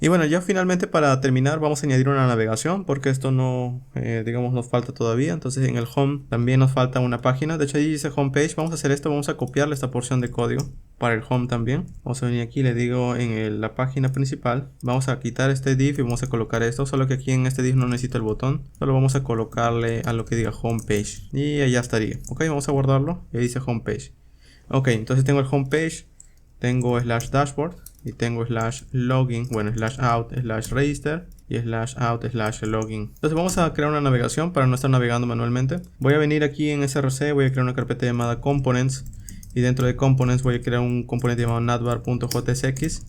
y bueno, ya finalmente para terminar vamos a añadir una navegación porque esto no, digamos, nos falta todavía. Entonces en el home también nos falta una página. De hecho ahí dice homepage. Vamos a hacer esto, vamos a copiarle esta porción de código. para el home también. Vamos a venir aquí, le digo en la página principal, vamos a quitar este div y vamos a colocar esto, solo que aquí en este div no necesito el botón, solo vamos a colocarle a lo que diga homepage y ya estaría. Ok, vamos a guardarlo y ahí dice homepage. Ok, entonces tengo el homepage, tengo slash dashboard y tengo slash login, bueno, slash out, slash register y slash out, slash login. Entonces vamos a crear una navegación para no estar navegando manualmente. Voy a venir aquí en src, voy a crear una carpeta llamada components. Y dentro de components voy a crear un componente llamado navbar.jsx.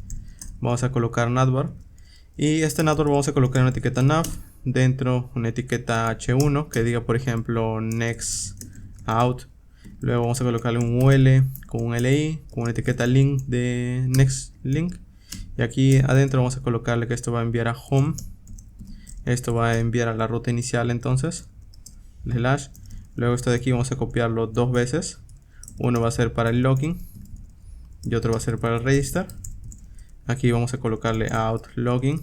Vamos a colocar navbar. Y este navbar vamos a colocar una etiqueta nav. Dentro una etiqueta h1 que diga por ejemplo next out. Luego vamos a colocarle un ul con un li, con una etiqueta link de next link. Y aquí adentro vamos a colocarle que esto va a enviar a home. Esto va a enviar a la ruta inicial entonces. Slash. Luego esto de aquí vamos a copiarlo 2 veces. Uno va a ser para el login y otro va a ser para el register. Aquí vamos a colocarle out login.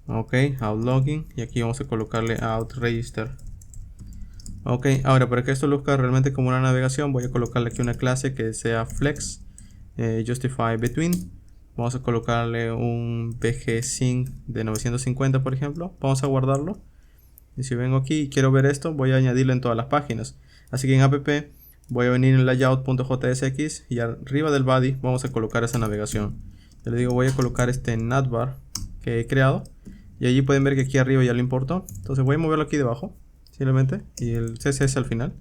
Ok, out login. Y aquí vamos a colocarle out register. Ok, ahora para que esto luzca realmente como una navegación, voy a colocarle aquí una clase que sea flex justify between. Vamos a colocarle un bgsync de 950 por ejemplo. Vamos a guardarlo. Y si vengo aquí y quiero ver esto, voy a añadirlo en todas las páginas. Así que en app voy a venir en layout.jsx y arriba del body vamos a colocar esa navegación. Yo le digo voy a colocar este navbar que he creado y allí pueden ver que aquí arriba ya lo importó. Entonces voy a moverlo aquí debajo simplemente y el CSS al final.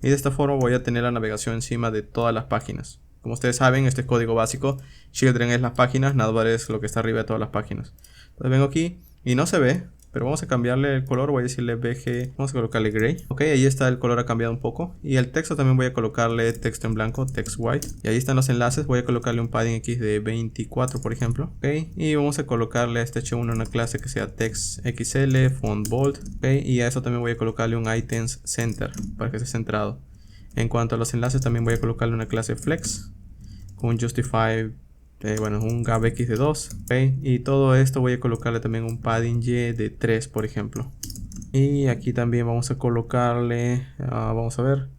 Y de esta forma voy a tener la navegación encima de todas las páginas. Como ustedes saben, este es código básico. Children es las páginas, navbar es lo que está arriba de todas las páginas. Entonces vengo aquí y no se ve. Pero vamos a cambiarle el color, voy a decirle BG, vamos a colocarle gray. Ok, ahí está, el color ha cambiado un poco. Y el texto también voy a colocarle texto en blanco, text white. Y ahí están los enlaces, voy a colocarle un padding X de 24 por ejemplo. Ok, y vamos a colocarle a este h1 una clase que sea text XL, font bold. Ok, y a eso también voy a colocarle un items center para que esté centrado. En cuanto a los enlaces también voy a colocarle una clase flex con justify. Bueno, un gabx de 2, okay. Y todo esto voy a colocarle también un padding y de 3 por ejemplo. Y aquí también vamos a colocarle, vamos a ver,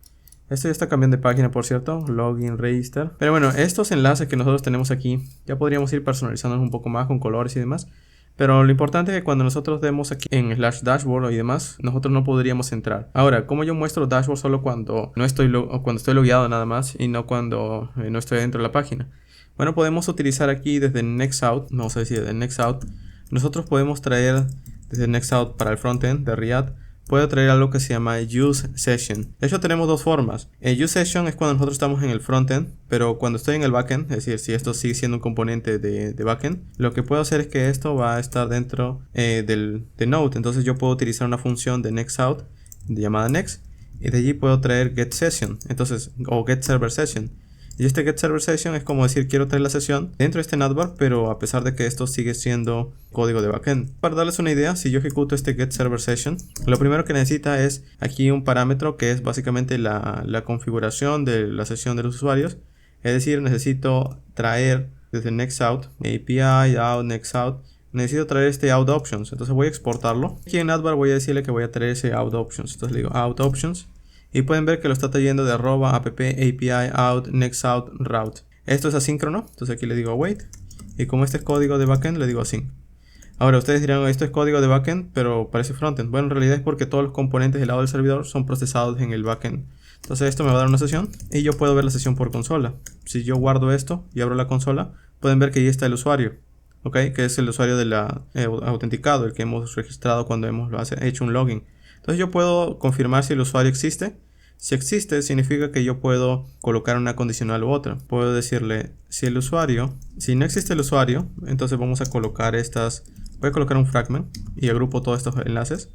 esto ya está cambiando de página por cierto, login, register. Pero bueno, estos enlaces que nosotros tenemos aquí, ya podríamos ir personalizándolos un poco más con colores y demás. Pero lo importante es que cuando nosotros demos aquí en slash dashboard y demás, nosotros no podríamos entrar. Ahora, como yo muestro dashboard solo cuando no estoy cuando estoy logueado nada más y no cuando no estoy dentro de la página. Bueno, podemos utilizar aquí desde Nextout, vamos a decir desde Nextout, nosotros podemos traer desde Nextout para el frontend de React, puedo traer algo que se llama Use Session. De hecho tenemos dos formas. El Use Session es cuando nosotros estamos en el frontend, pero cuando estoy en el backend, es decir, si esto sigue siendo un componente de backend, lo que puedo hacer es que esto va a estar dentro de Node. Entonces yo puedo utilizar una función de Nextout llamada Next, y de allí puedo traer Get Session, entonces, o Get Server Session. Y este Get Server Session es como decir quiero traer la sesión dentro de este navbar, pero a pesar de que esto sigue siendo código de backend. Para darles una idea, si yo ejecuto este Get Server Session, lo primero que necesita es aquí un parámetro que es básicamente la configuración de la sesión de los usuarios. Es decir, necesito traer desde Nextout, API, out, Nextout. Necesito traer este out options, entonces voy a exportarlo. Aquí en navbar voy a decirle que voy a traer ese out options, entonces le digo out options. Y pueden ver que lo está trayendo de @app API out nextout route. Esto es asíncrono, entonces aquí le digo await. Y como este es código de backend, le digo async. Ahora ustedes dirán, esto es código de backend, pero parece frontend. Bueno, en realidad es porque todos los componentes del lado del servidor son procesados en el backend. Entonces esto me va a dar una sesión y yo puedo ver la sesión por consola. Si yo guardo esto y abro la consola, pueden ver que ahí está el usuario. ¿Ok? Que es el usuario de la autenticado, el que hemos registrado cuando hemos hecho un login. Entonces yo puedo confirmar si el usuario existe. Si existe, significa que yo puedo colocar una condicional u otra. Puedo decirle, si no existe el usuario, entonces vamos a colocar voy a colocar un fragment y agrupo todos estos enlaces.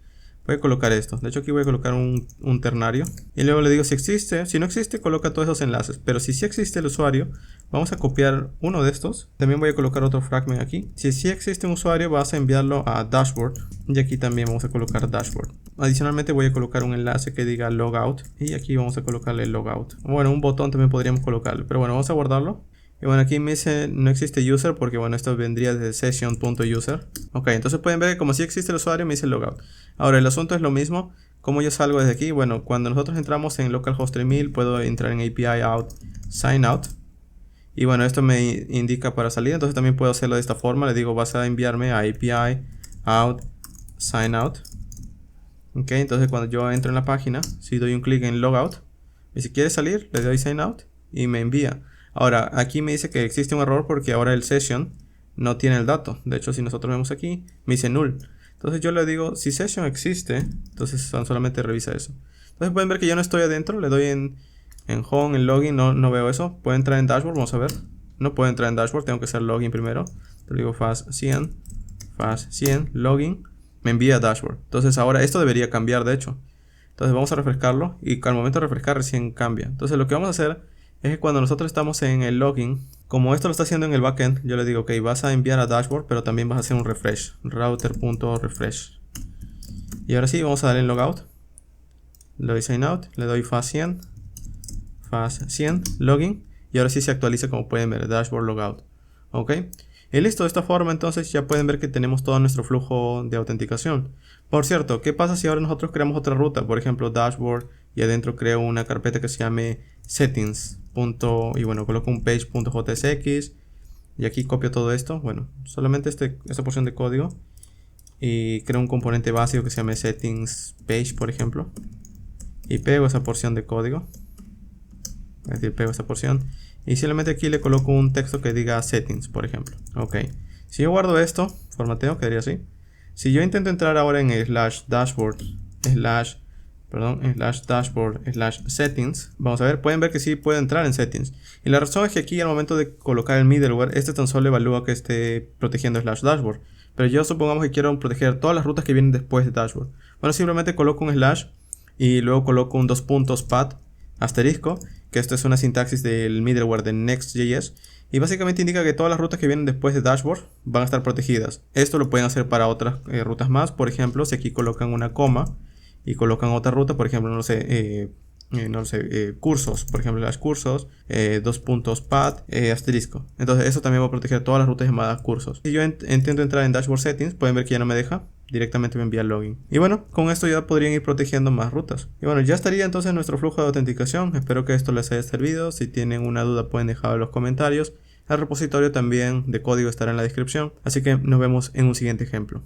Voy a colocar esto. De hecho aquí voy a colocar un ternario. Y luego le digo si existe. Si no existe, coloca todos esos enlaces. Pero si sí existe el usuario, vamos a copiar uno de estos. También voy a colocar otro fragment aquí. Si sí existe un usuario, vas a enviarlo a dashboard. Y aquí también vamos a colocar dashboard. Adicionalmente voy a colocar un enlace que diga logout. Y aquí vamos a colocarle logout. Bueno, un botón también podríamos colocarle. Pero bueno, vamos a guardarlo. Y bueno, aquí me dice no existe user porque bueno, esto vendría desde session.user. Ok, entonces pueden ver que como si existe el usuario me dice logout. Ahora el asunto es lo mismo ¿Cómo yo salgo desde aquí? Bueno, cuando nosotros entramos en localhost 3000 puedo entrar en API out, sign out. Y bueno, esto me indica para salir, entonces también puedo hacerlo de esta forma. Le digo, vas a enviarme a API out, sign out. Ok, entonces cuando yo entro en la página, si doy un clic en logout, y si quiere salir, le doy sign out y me envía. Ahora, aquí me dice que existe un error porque ahora el session no tiene el dato. De hecho, si nosotros vemos aquí, me dice null. Entonces yo le digo, si session existe, entonces solamente revisa eso. Entonces pueden ver que yo no estoy adentro, le doy en home, en login, no veo eso. Puedo entrar en dashboard, vamos a ver. No puedo entrar en dashboard, tengo que hacer login primero. Le digo fast 100, login, me envía a dashboard. Entonces ahora esto debería cambiar de hecho. Entonces vamos a refrescarlo y al momento de refrescar recién cambia. Entonces lo que vamos a hacer es que cuando nosotros estamos en el login, como esto lo está haciendo en el backend, yo le digo, ok, vas a enviar a dashboard, pero también vas a hacer un refresh, router.refresh. Y ahora sí, vamos a darle en logout. Le doy sign out, le doy fast 100, login. Y ahora sí se actualiza como pueden ver, dashboard logout. Ok. Y listo, de esta forma entonces ya pueden ver que tenemos todo nuestro flujo de autenticación. Por cierto, ¿qué pasa si ahora nosotros creamos otra ruta? Por ejemplo, dashboard y adentro creo una carpeta que se llame settings. Y bueno, coloco un page.jsx y aquí copio todo esto. Bueno, solamente esta porción de código y creo un componente básico que se llame settings page, por ejemplo. Y pego esa porción de código. Es decir, pego esa porción. Y simplemente aquí le coloco un texto que diga settings, por ejemplo. Ok. Si yo guardo esto, formateo, quedaría así. Si yo intento entrar ahora en /dashboard, /settings, vamos a ver, pueden ver que sí puede entrar en settings. Y la razón es que aquí al momento de colocar el middleware, este tan solo evalúa que esté protegiendo /dashboard. Pero yo supongamos que quiero proteger todas las rutas que vienen después de dashboard. Bueno, simplemente coloco un slash y luego coloco un 2 puntos path asterisco, que esto es una sintaxis del middleware de Next.js y básicamente indica que todas las rutas que vienen después de dashboard van a estar protegidas. Esto lo pueden hacer para otras rutas más. Por ejemplo, si aquí colocan una coma y colocan otra ruta, por ejemplo, cursos, por ejemplo, las cursos, 2 puntos path, asterisco. Entonces eso también va a proteger todas las rutas llamadas cursos. Si yo intento entrar en dashboard settings, pueden ver que ya no me deja. Directamente me envía el login. Y bueno, con esto ya podrían ir protegiendo más rutas. Y bueno, ya estaría entonces nuestro flujo de autenticación. Espero que esto les haya servido. Si tienen una duda pueden dejarlo en los comentarios. El repositorio también de código estará en la descripción. Así que nos vemos en un siguiente ejemplo.